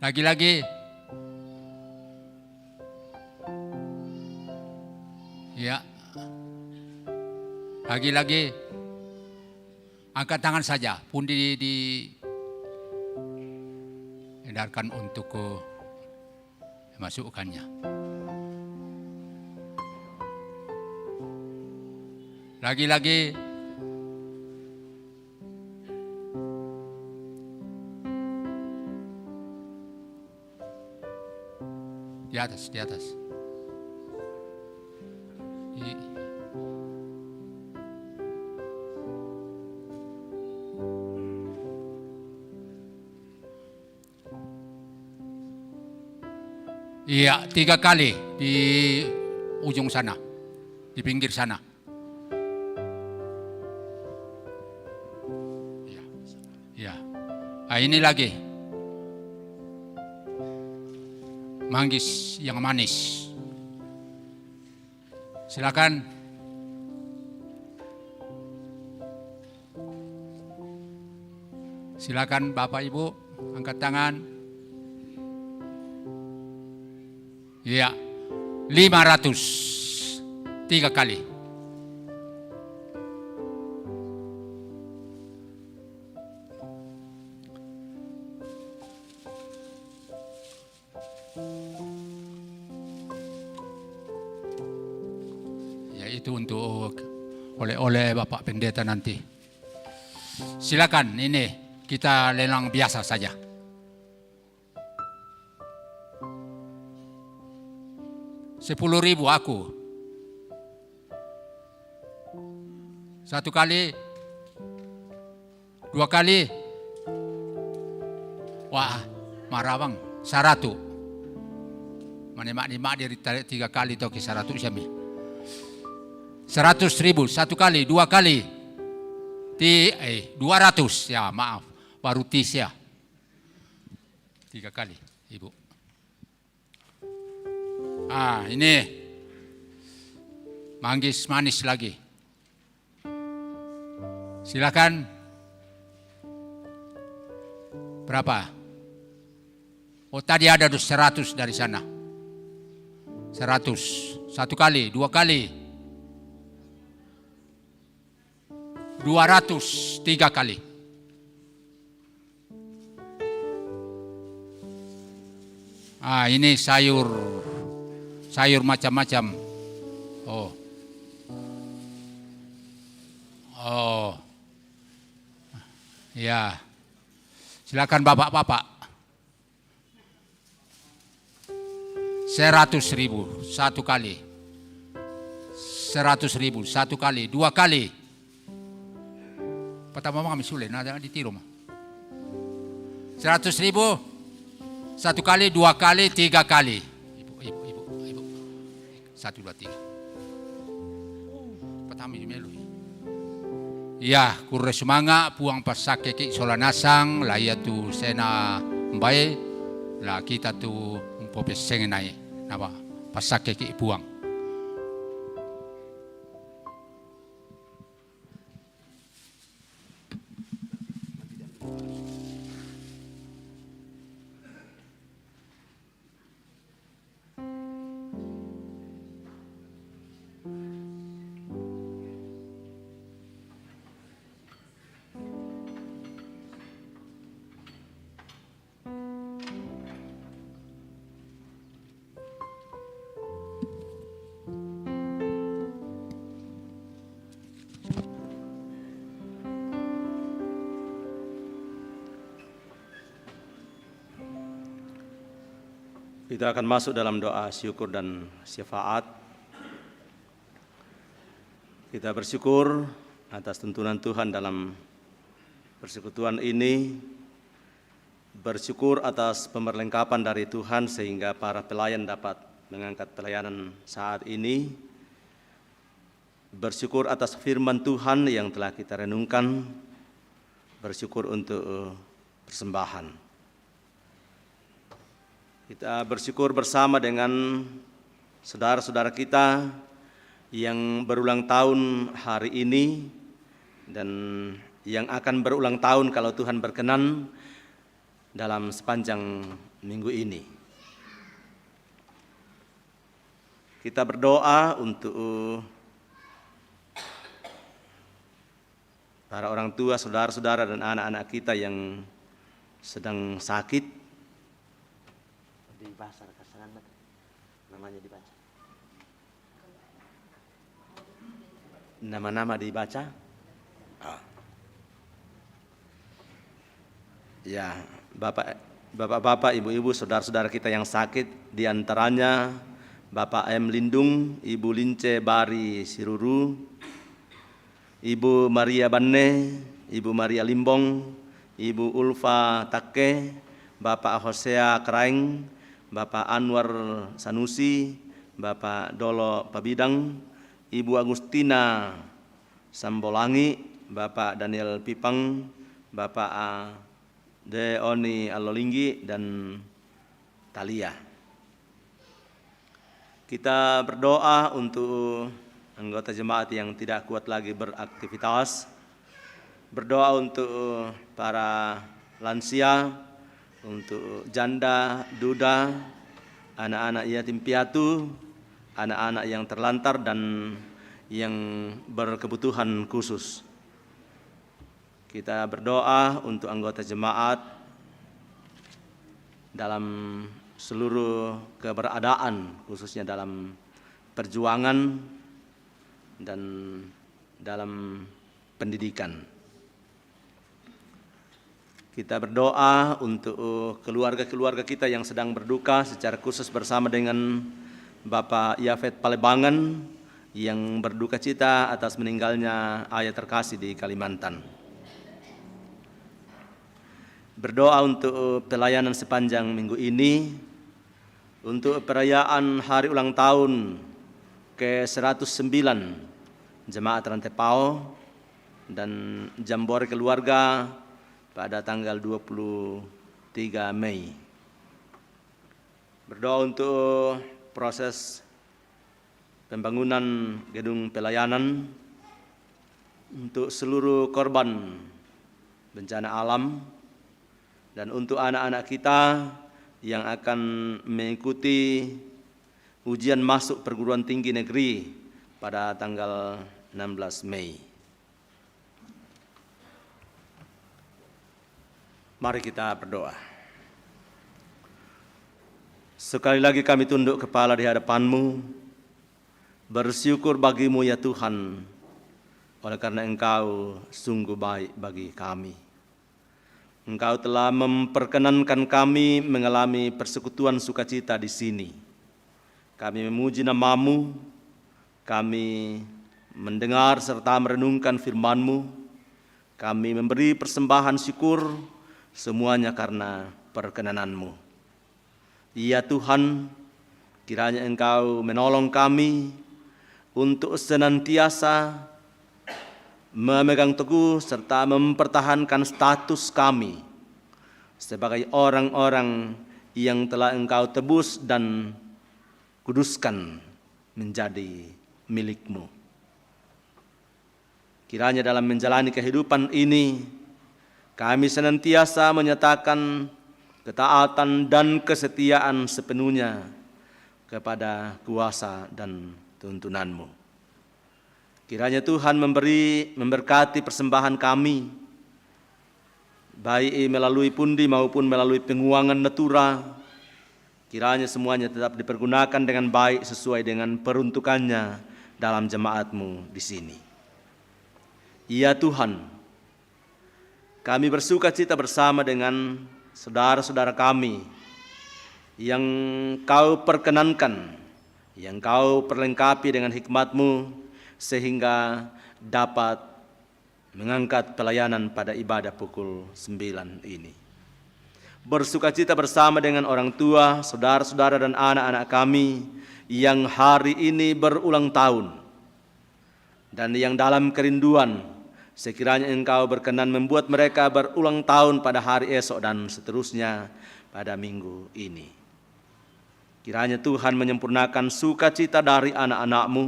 Lagi-lagi. Ya. Lagi-lagi. Angkat tangan saja. Pundi edarkan untuk masukkannya. Lagi-lagi. Di atas, di atas. Iya, 3 kali di ujung sana, di pinggir sana. Iya, iya. Nah, ini lagi. Manggis yang manis. Silakan. Silakan Bapak Ibu, angkat tangan. Iya, 500, 3 kali. Ya, itu untuk oleh-oleh Bapak Pendeta nanti. Silakan, ini kita lelang biasa saja. $10.000 aku. 1 kali, 2 kali. Wah, marah bang. 100. Manimak-nimak dari 3 kali atau ke 100 siami. 100.000, 1 kali, 2 kali. 200 ya, maaf. Baru tis ya. 3 kali, Ibu. Ah, ini manggis manis lagi. Silakan. Berapa? Oh, tadi ada 100 dari sana. 100. 1 kali, 2 kali. 200, 3 kali. Ah, ini sayur macam-macam. Oh. Oh. Ya. Silakan Bapak-bapak. 100.000 1 kali. 100.000 1 kali, 2 kali. Pertama kami sulit, ada ditiru mah. 100.000 1 kali, 2 kali, 3 kali. Ibu. 1, 2, 3. Pertama melu. Ya, kurre semanga puang pasake ki solanasang laya tu sena mbae la kita tu umpope sengenai napa pasake ki puang. Kita akan masuk dalam doa syukur dan syafaat. Kita bersyukur atas tuntunan Tuhan dalam persekutuan ini. Bersyukur atas pemerlengkapan dari Tuhan sehingga para pelayan dapat mengangkat pelayanan saat ini. Bersyukur atas firman Tuhan yang telah kita renungkan. Bersyukur untuk persembahan. Kita bersyukur bersama dengan saudara-saudara kita yang berulang tahun hari ini dan yang akan berulang tahun kalau Tuhan berkenan dalam sepanjang minggu ini. Kita berdoa untuk para orang tua, saudara-saudara dan anak-anak kita yang sedang sakit. Di bahasa kasangan namanya dibaca. Nama-nama dibaca. Ya, Bapak-bapak, ibu-ibu, saudara-saudara kita yang sakit, di antaranya Bapak M. Lindung, Ibu Lince Bari Siruru, Ibu Maria Banne, Ibu Maria Limbong, Ibu Ulfa Takke, Bapak Hosea Kraeng, Bapak Anwar Sanusi, Bapak Dolo Pabidang, Ibu Agustina Sambolangi, Bapak Daniel Pipang, Bapak Deoni Alolinggi, dan Talia. Kita berdoa untuk anggota jemaat yang tidak kuat lagi beraktivitas. Berdoa untuk para lansia, untuk janda, duda, anak-anak yatim piatu, anak-anak yang terlantar dan yang berkebutuhan khusus. Kita berdoa untuk anggota jemaat dalam seluruh keberadaan, khususnya dalam perjuangan dan dalam pendidikan. Kita berdoa untuk keluarga-keluarga kita yang sedang berduka, secara khusus bersama dengan Bapak Yafet Palebangan yang berduka cita atas meninggalnya ayah terkasih di Kalimantan. Berdoa untuk pelayanan sepanjang minggu ini, untuk perayaan hari ulang tahun ke-109 Jemaat Rantepao dan Jambore Keluarga pada tanggal 23 Mei. Berdoa untuk proses pembangunan gedung pelayanan, untuk seluruh korban bencana alam, dan untuk anak-anak kita yang akan mengikuti ujian masuk perguruan tinggi negeri pada tanggal 16 Mei. Mari kita berdoa. Sekali lagi kami tunduk kepala di hadapan-Mu, bersyukur bagi-Mu ya Tuhan, oleh karena Engkau sungguh baik bagi kami. Engkau telah memperkenankan kami mengalami persekutuan sukacita di sini. Kami memuji nama-Mu, kami mendengar serta merenungkan firman-Mu, kami memberi persembahan syukur, semuanya karena perkenanan-Mu. Ya Tuhan, kiranya Engkau menolong kami untuk senantiasa memegang teguh serta mempertahankan status kami sebagai orang-orang yang telah Engkau tebus dan kuduskan menjadi milik-Mu. Kiranya dalam menjalani kehidupan ini, kami senantiasa menyatakan ketaatan dan kesetiaan sepenuhnya kepada kuasa dan tuntunan-Mu. Kiranya Tuhan memberkati persembahan kami, baik melalui pundi maupun melalui penguangan natura. Kiranya semuanya tetap dipergunakan dengan baik sesuai dengan peruntukannya dalam jemaat-Mu di sini. Ya Tuhan, kami bersuka cita bersama dengan saudara-saudara kami yang Kau perkenankan, yang Kau perlengkapi dengan hikmat-Mu, sehingga dapat mengangkat pelayanan pada ibadah pukul 9 ini. Bersukacita bersama dengan orang tua, saudara-saudara dan anak-anak kami yang hari ini berulang tahun, dan yang dalam kerinduan sekiranya Engkau berkenan membuat mereka berulang tahun pada hari esok dan seterusnya pada minggu ini. Kiranya Tuhan menyempurnakan sukacita dari anak-anak-Mu,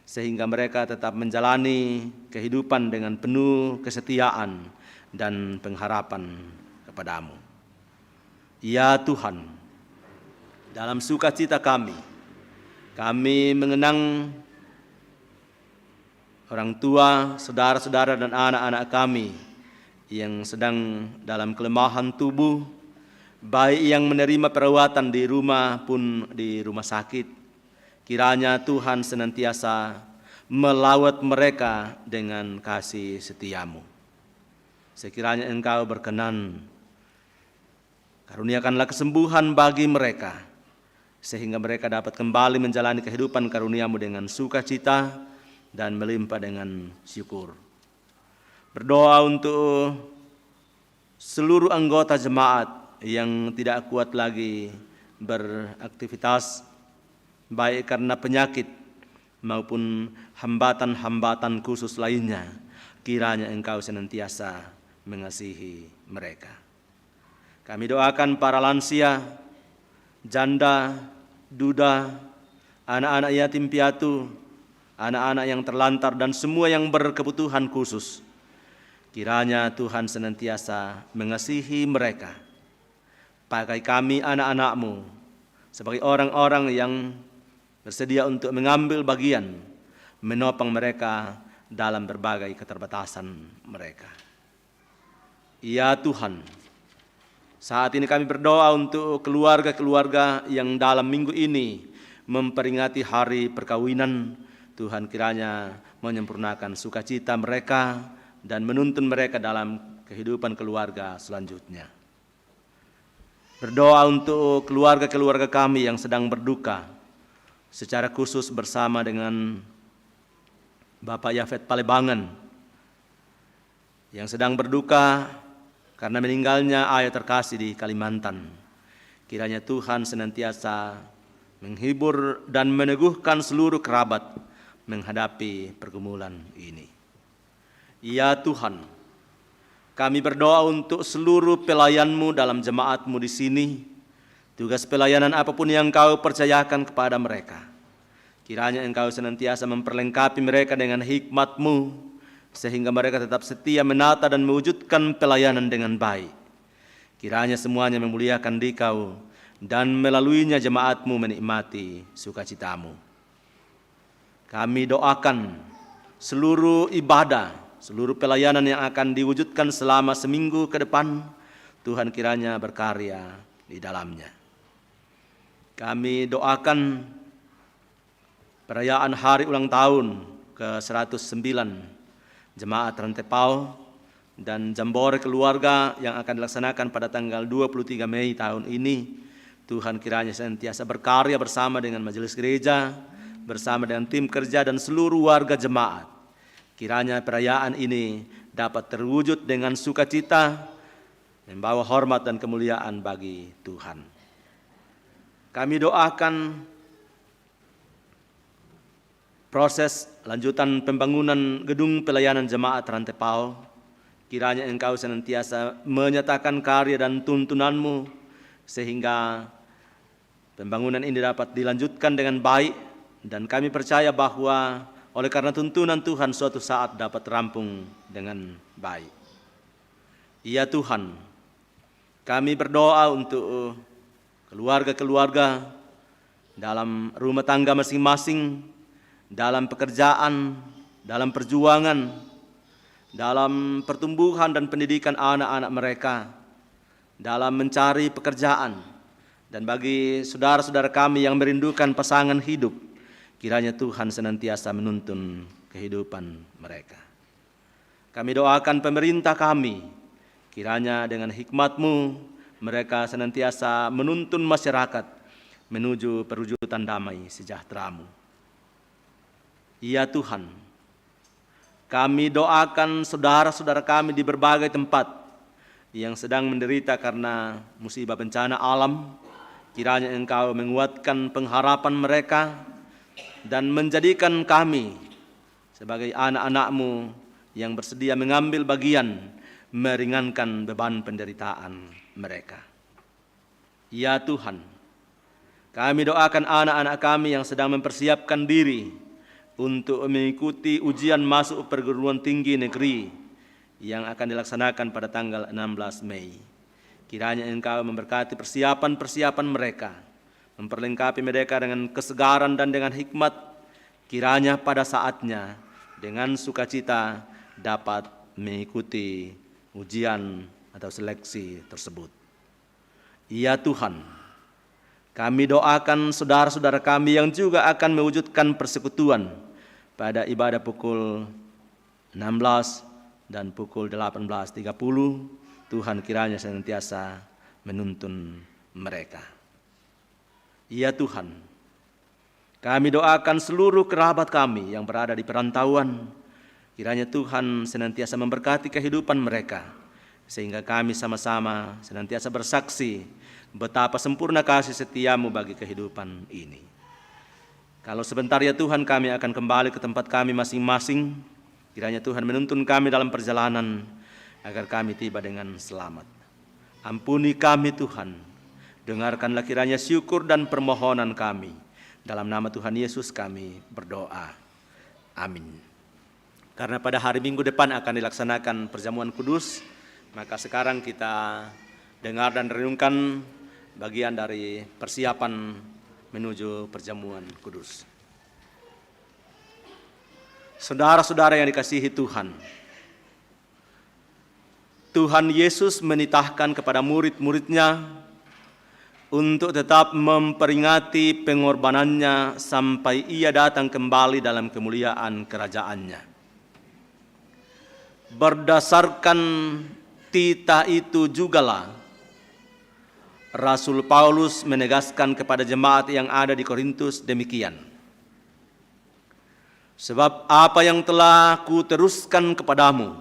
sehingga mereka tetap menjalani kehidupan dengan penuh kesetiaan dan pengharapan kepada-Mu. Ya Tuhan, dalam sukacita kami mengenang orang tua, saudara-saudara dan anak-anak kami yang sedang dalam kelemahan tubuh, baik yang menerima perawatan di rumah pun di rumah sakit. Kiranya Tuhan senantiasa melawat mereka dengan kasih setia-Mu. Sekiranya Engkau berkenan, karuniakanlah kesembuhan bagi mereka, sehingga mereka dapat kembali menjalani kehidupan karunia-Mu dengan sukacita dan melimpah dengan syukur. Berdoa untuk seluruh anggota jemaat yang tidak kuat lagi beraktivitas, baik karena penyakit maupun hambatan-hambatan khusus lainnya. Kiranya Engkau senantiasa mengasihi mereka. Kami doakan para lansia, janda, duda, anak-anak yatim piatu, anak-anak yang terlantar dan semua yang berkebutuhan khusus. Kiranya Tuhan senantiasa mengasihi mereka. Pakai kami anak-anak-Mu sebagai orang-orang yang bersedia untuk mengambil bagian, menopang mereka dalam berbagai keterbatasan mereka. Ya Tuhan, saat ini kami berdoa untuk keluarga-keluarga yang dalam minggu ini memperingati hari perkawinan. Tuhan kiranya menyempurnakan sukacita mereka dan menuntun mereka dalam kehidupan keluarga selanjutnya. Berdoa untuk keluarga-keluarga kami yang sedang berduka, secara khusus bersama dengan Bapak Yafet Palebangan yang sedang berduka karena meninggalnya ayah terkasih di Kalimantan. Kiranya Tuhan senantiasa menghibur dan meneguhkan seluruh kerabat menghadapi pergumulan ini. Ya Tuhan, kami berdoa untuk seluruh pelayan-Mu dalam jemaat-Mu di sini. Tugas pelayanan apapun yang Kau percayakan kepada mereka, kiranya Engkau senantiasa memperlengkapi mereka dengan hikmat-Mu, sehingga mereka tetap setia menata dan mewujudkan pelayanan dengan baik. Kiranya semuanya memuliakan Dikau, dan melaluinya jemaat-Mu menikmati sukacita-Mu. Kami doakan seluruh ibadah, seluruh pelayanan yang akan diwujudkan selama seminggu ke depan, Tuhan kiranya berkarya di dalamnya. Kami doakan perayaan hari ulang tahun ke-109 Jemaat Rantepao dan Jambore keluarga yang akan dilaksanakan pada tanggal 23 Mei tahun ini. Tuhan kiranya senantiasa berkarya bersama dengan majelis gereja, bersama dengan tim kerja dan seluruh warga jemaat. Kiranya perayaan ini dapat terwujud dengan sukacita, membawa hormat dan kemuliaan bagi Tuhan. Kami doakan proses lanjutan pembangunan gedung pelayanan jemaat Rantepao. Kiranya Engkau senantiasa menyatakan karya dan tuntunan-Mu, sehingga pembangunan ini dapat dilanjutkan dengan baik, dan kami percaya bahwa oleh karena tuntunan Tuhan suatu saat dapat rampung dengan baik. Ya Tuhan, kami berdoa untuk keluarga-keluarga dalam rumah tangga masing-masing, dalam pekerjaan, dalam perjuangan, dalam pertumbuhan dan pendidikan anak-anak mereka, dalam mencari pekerjaan, dan bagi saudara-saudara kami yang merindukan pasangan hidup, kiranya Tuhan senantiasa menuntun kehidupan mereka. Kami doakan pemerintah kami, kiranya dengan hikmat-Mu mereka senantiasa menuntun masyarakat menuju perwujudan damai sejahtera-Mu. Ya Tuhan, kami doakan saudara-saudara kami di berbagai tempat yang sedang menderita karena musibah bencana alam. Kiranya Engkau menguatkan pengharapan mereka dan menjadikan kami sebagai anak-anak-Mu yang bersedia mengambil bagian meringankan beban penderitaan mereka. Ya Tuhan, kami doakan anak-anak kami yang sedang mempersiapkan diri untuk mengikuti ujian masuk perguruan tinggi negeri yang akan dilaksanakan pada tanggal 16 Mei. Kiranya Engkau memberkati persiapan-persiapan mereka, memperlengkapi mereka dengan kesegaran dan dengan hikmat. Kiranya pada saatnya dengan sukacita dapat mengikuti ujian atau seleksi tersebut. Ya Tuhan, kami doakan saudara-saudara kami yang juga akan mewujudkan persekutuan pada ibadah pukul 16 dan pukul 18.30. Tuhan kiranya senantiasa menuntun mereka. Ya Tuhan, kami doakan seluruh kerabat kami yang berada di perantauan. Kiranya Tuhan senantiasa memberkati kehidupan mereka, sehingga kami sama-sama senantiasa bersaksi betapa sempurna kasih setia-Mu bagi kehidupan ini. Kalau sebentar ya Tuhan kami akan kembali ke tempat kami masing-masing. Kiranya Tuhan menuntun kami dalam perjalanan agar kami tiba dengan selamat. Ampuni kami Tuhan, dengarkanlah kiranya syukur dan permohonan kami. Dalam nama Tuhan Yesus kami berdoa. Amin. Karena pada hari Minggu depan akan dilaksanakan perjamuan kudus, maka sekarang kita dengar dan renungkan bagian dari persiapan menuju perjamuan kudus. Saudara-saudara yang dikasihi Tuhan, Tuhan Yesus menitahkan kepada murid-muridnya untuk tetap memperingati pengorbanannya sampai Ia datang kembali dalam kemuliaan kerajaan-Nya. Berdasarkan titah itu jugalah Rasul Paulus menegaskan kepada jemaat yang ada di Korintus demikian. Sebab apa yang telah kuteruskan kepadamu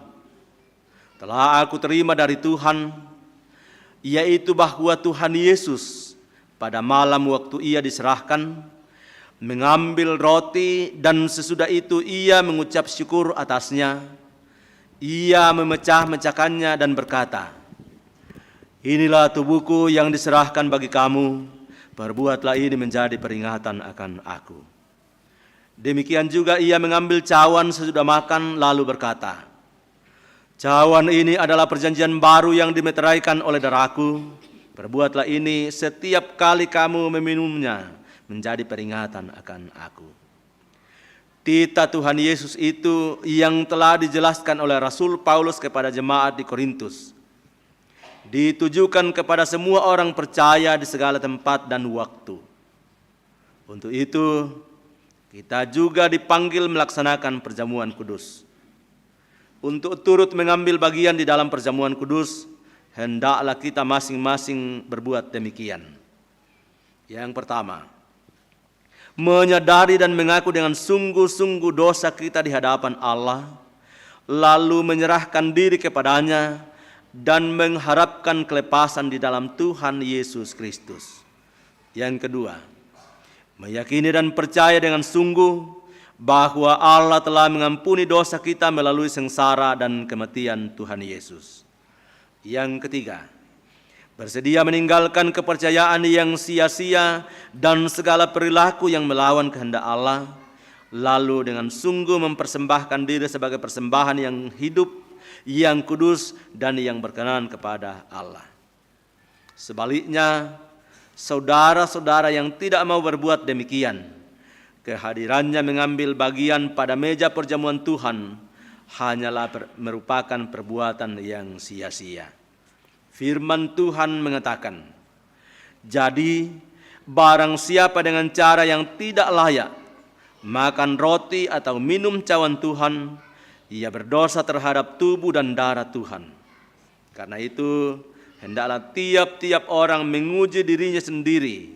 telah aku terima dari Tuhan, yaitu bahwa Tuhan Yesus pada malam waktu Ia diserahkan, mengambil roti dan sesudah itu Ia mengucap syukur atasnya. Ia memecah-mecahkannya dan berkata, "Inilah tubuhku yang diserahkan bagi kamu, perbuatlah ini menjadi peringatan akan aku." Demikian juga Ia mengambil cawan sesudah makan lalu berkata, "Cawan ini adalah perjanjian baru yang dimeteraikan oleh darahku. Perbuatlah ini setiap kali kamu meminumnya menjadi peringatan akan aku." Titah Tuhan Yesus itu yang telah dijelaskan oleh Rasul Paulus kepada jemaat di Korintus, ditujukan kepada semua orang percaya di segala tempat dan waktu. Untuk itu, kita juga dipanggil melaksanakan perjamuan kudus. Untuk turut mengambil bagian di dalam perjamuan kudus, hendaklah kita masing-masing berbuat demikian. Yang pertama, menyadari dan mengaku dengan sungguh-sungguh dosa kita di hadapan Allah, lalu menyerahkan diri kepadanya dan mengharapkan kelepasan di dalam Tuhan Yesus Kristus. Yang kedua, meyakini dan percaya dengan sungguh bahwa Allah telah mengampuni dosa kita melalui sengsara dan kematian Tuhan Yesus. Yang ketiga, bersedia meninggalkan kepercayaan yang sia-sia dan segala perilaku yang melawan kehendak Allah, lalu dengan sungguh mempersembahkan diri sebagai persembahan yang hidup, yang kudus, dan yang berkenan kepada Allah. Sebaliknya, saudara-saudara yang tidak mau berbuat demikian, kehadirannya mengambil bagian pada meja perjamuan Tuhan hanyalah merupakan perbuatan yang sia-sia. Firman Tuhan mengatakan, "Jadi barang siapa dengan cara yang tidak layak makan roti atau minum cawan Tuhan, ia berdosa terhadap tubuh dan darah Tuhan. Karena itu, hendaklah tiap-tiap orang menguji dirinya sendiri,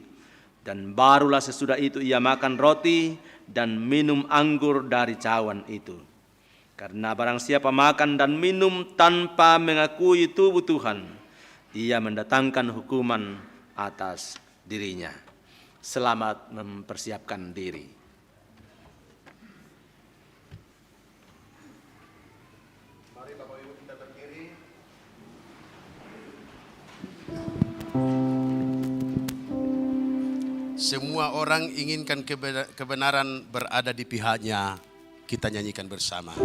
dan barulah sesudah itu ia makan roti dan minum anggur dari cawan itu. Karena barang siapa makan dan minum tanpa mengakui tubuh Tuhan, ia mendatangkan hukuman atas dirinya. Selamat mempersiapkan diri. Semua orang inginkan kebenaran berada di pihaknya. Kita nyanyikan bersama.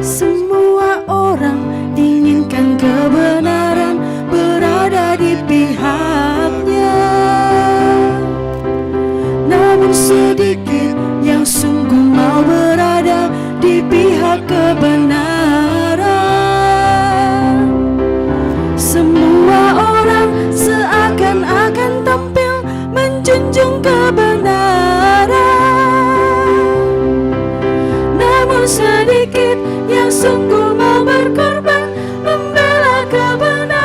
Semua orang inginkan kebenaran berada di pihaknya, namun sedikit yang sungguh mau berada di pihak kebenaran. Semua orang seakan-akan tampil menjunjung kebenaran, namun sedikit yang sungguh mau berkorban membela kebenaran.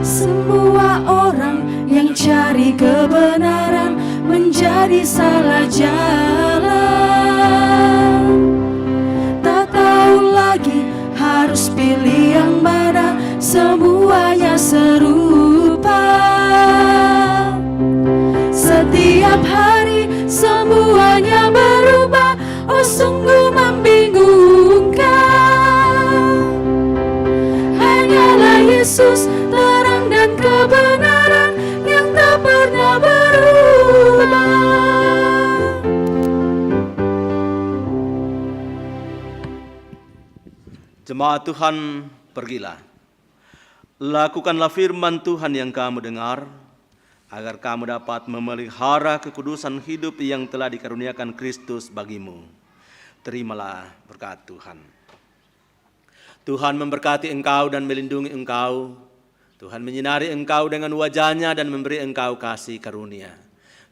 Semua orang yang cari kebenaran menjadi salah jalan, tak tahu lagi harus pilih yang mana, semuanya serupa. Setiap hari semuanya berubah, oh sungguh membingungkan. Hanyalah Yesus terang dan kebenaran yang tak pernah berubah. Jemaat Tuhan, pergilah. Lakukanlah firman Tuhan yang kamu dengar, agar kamu dapat memelihara kekudusan hidup yang telah dikaruniakan Kristus bagimu. Terimalah berkat Tuhan. Tuhan memberkati engkau dan melindungi engkau. Tuhan menyinari engkau dengan wajah-Nya dan memberi engkau kasih karunia.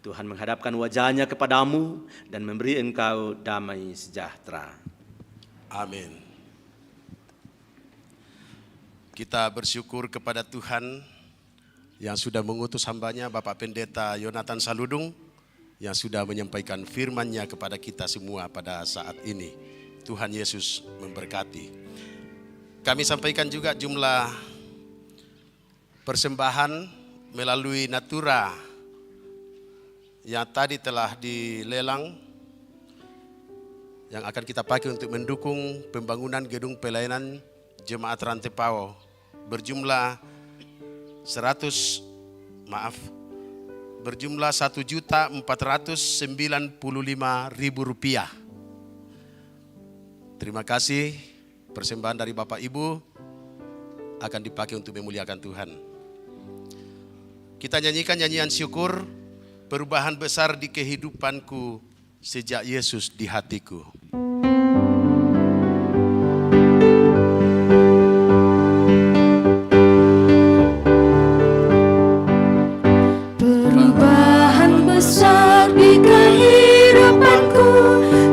Tuhan menghadapkan wajah-Nya kepadamu dan memberi engkau damai sejahtera. Amin. Kita bersyukur kepada Tuhan yang sudah mengutus hamba-Nya Bapak Pendeta Yonatan Saludung yang sudah menyampaikan firman-Nya kepada kita semua pada saat ini. Tuhan Yesus memberkati. Kami sampaikan juga jumlah persembahan melalui Natura yang tadi telah dilelang, yang akan kita pakai untuk mendukung pembangunan gedung pelayanan Jemaat Rantepao berjumlah 1.495.000 rupiah. Terima kasih, persembahan dari Bapak Ibu akan dipakai untuk memuliakan Tuhan. Kita nyanyikan nyanyian syukur, perubahan besar di kehidupanku sejak Yesus di hatiku. Perubahan besar di kehidupanku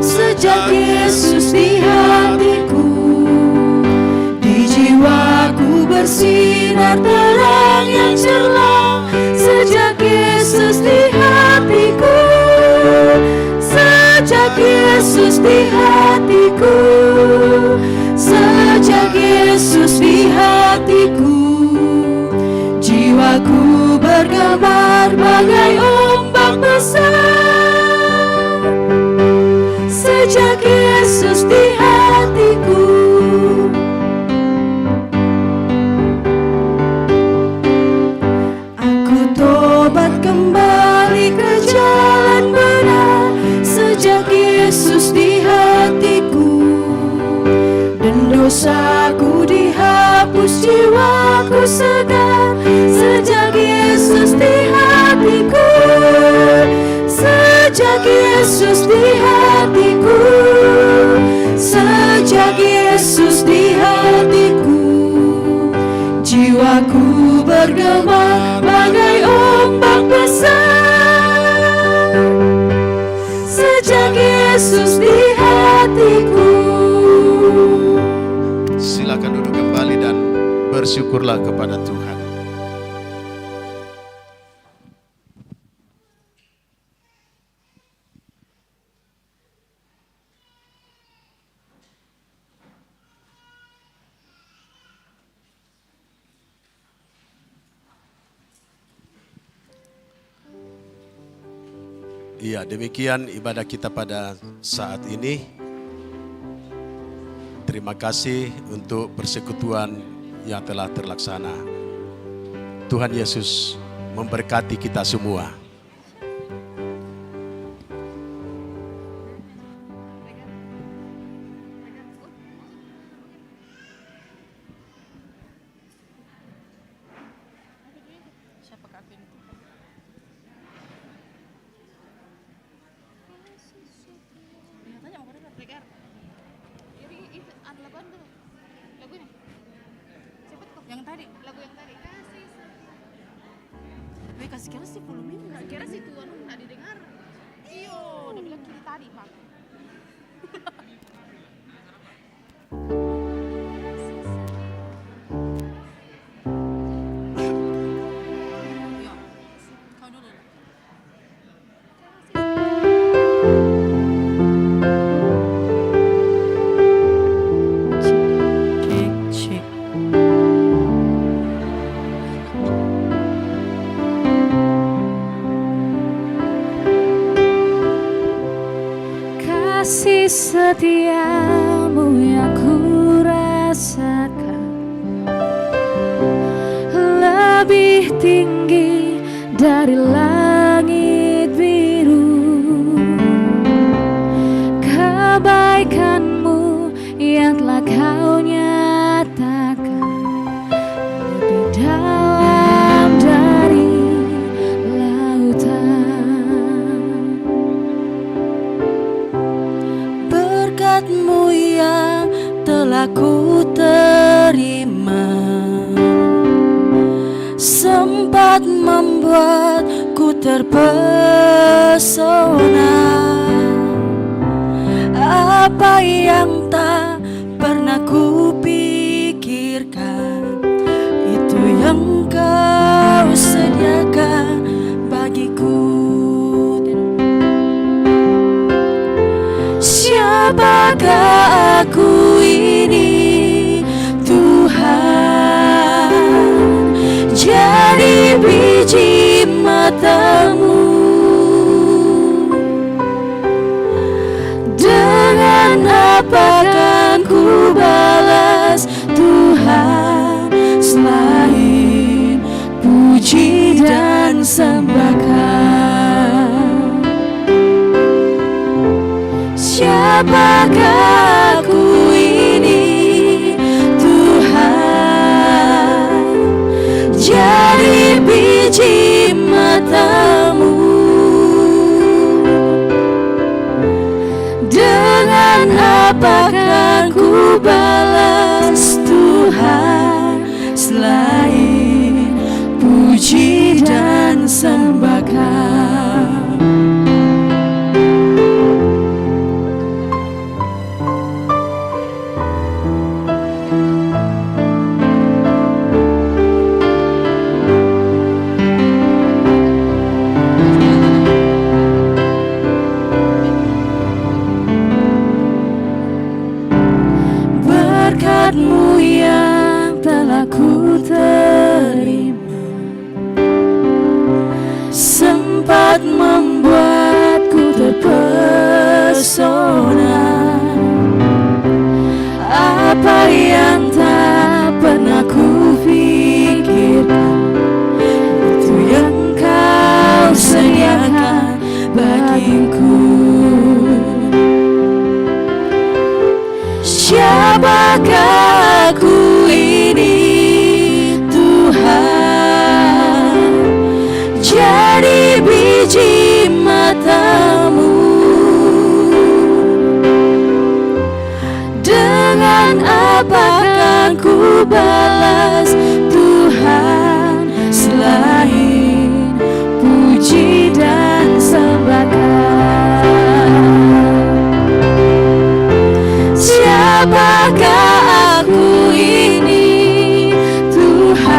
sejak Yesus di hatiku. Di jiwaku bersinar terang yang cerah sejak Yesus di hatiku. Sejak Yesus di hatiku. Sejak Yesus di hatiku. Jiwaku bergemar bagai ombak besar sejak Yesus di hatiku. Aku tobat kembali ke jalan benar sejak Yesus di hatiku. Dan dosaku dihapus, jiwaku segar sejak Yesus di hatiku. Sejak Yesus di hatiku. Sejak Aku bergema bagai ombak besar sejak Yesus di hatiku. Silakan duduk kembali dan bersyukurlah kepada Tuhan. Iya, demikian ibadah kita pada saat ini. Terima kasih untuk persekutuan yang telah terlaksana. Tuhan Yesus memberkati kita semua. Yang tadi, lagu yang tadi. Kasih kira sih volume nggak kira sih tuan nggak didengar. Iyo, udah bilang kiri tadi pak. Yo, kau dulu. Cek. Kasih setiamu yang ku rasakan lebih tinggi dari langit biru. Kebaikanmu yang telah kau nyatakan lebih dalam dari lautan. Berkat-Mu yang telah ku terima sempat membuatku terpesona. Apa yang tak pernah ku pikirkan, itu yang kau sediakan bagiku. Siapakah aku ini, Tuhan? Jadi biji mata-Mu. Dengan apa kan ku balas, Tuhan, selain puji dan sembahkan? Siapakah aku ini, Tuhan? Jadi biji mata-Mu. Dengan apa kan ku balas, Tuhan, selain puji dan sembahkan? Berkat-Mu yang telah ku terima sempat membuatku terpesona. Apa yang tak pernah ku pikirkan, itu yang kau sediakan bagiku. Siapakah aku ini, Tuhan? Jadi biji mata-Mu. Dengan apa kan ku balas, Tuhan? puji dan sembahkan. Siapakah aku ini Tuhan,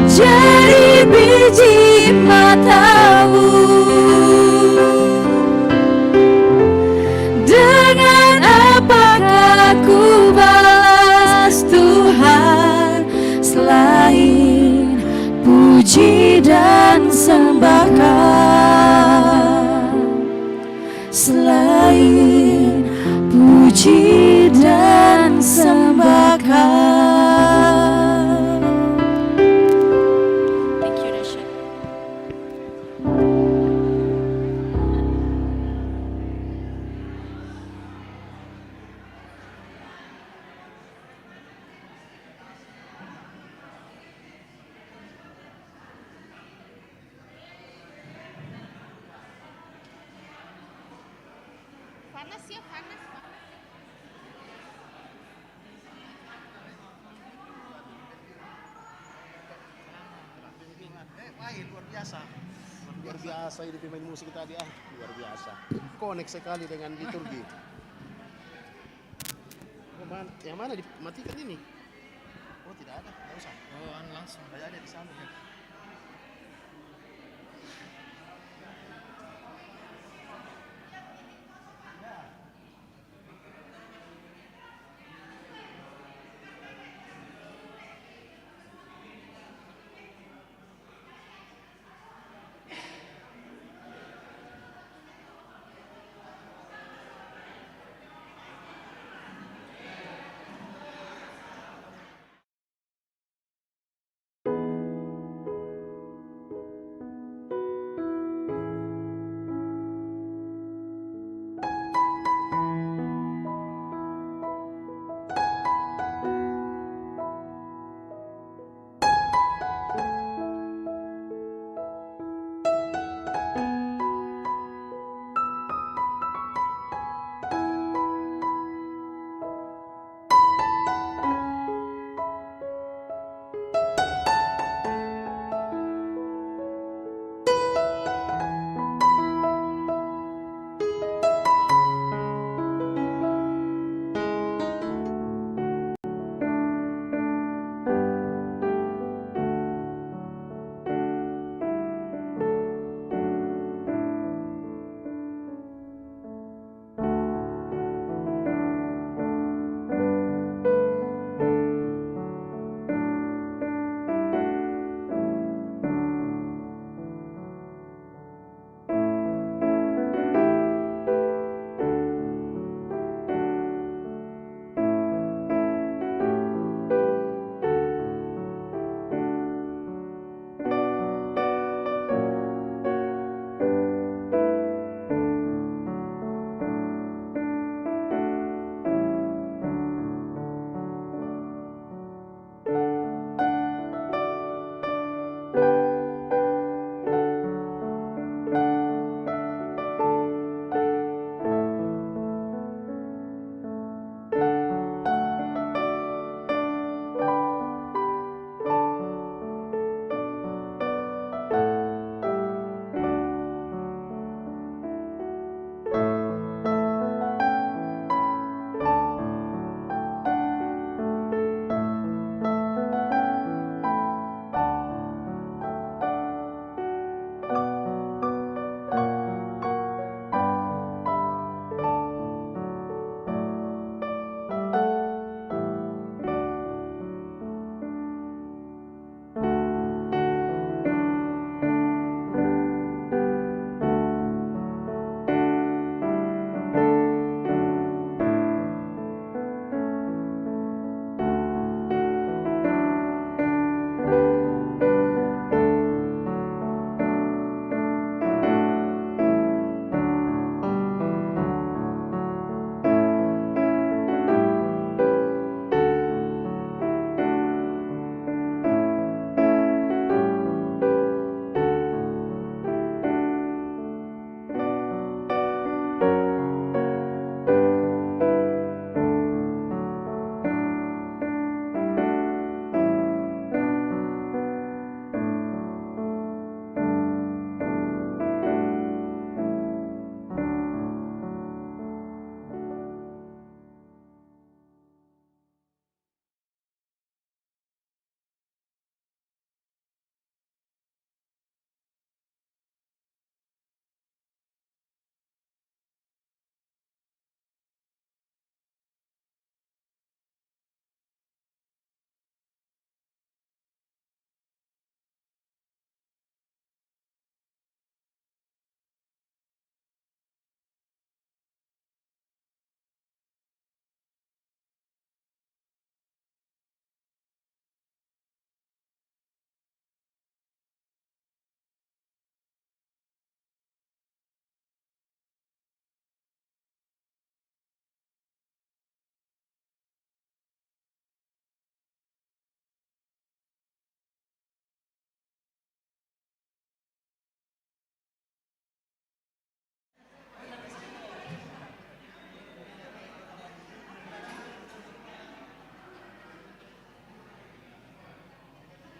jadi biji matamu. Dengan apakah ku balas Tuhan, selain puji dan sembahkan, selain puji dan sembahkan. Thank you, Dasha. Panas ya, panas. Luar biasa. Luar biasa ini pemain musik tadi luar biasa. Connect sekali dengan liturgi. Yang mana dimatikan ini? Oh tidak ada, tidak usah. Oh langsung. Ada di sana.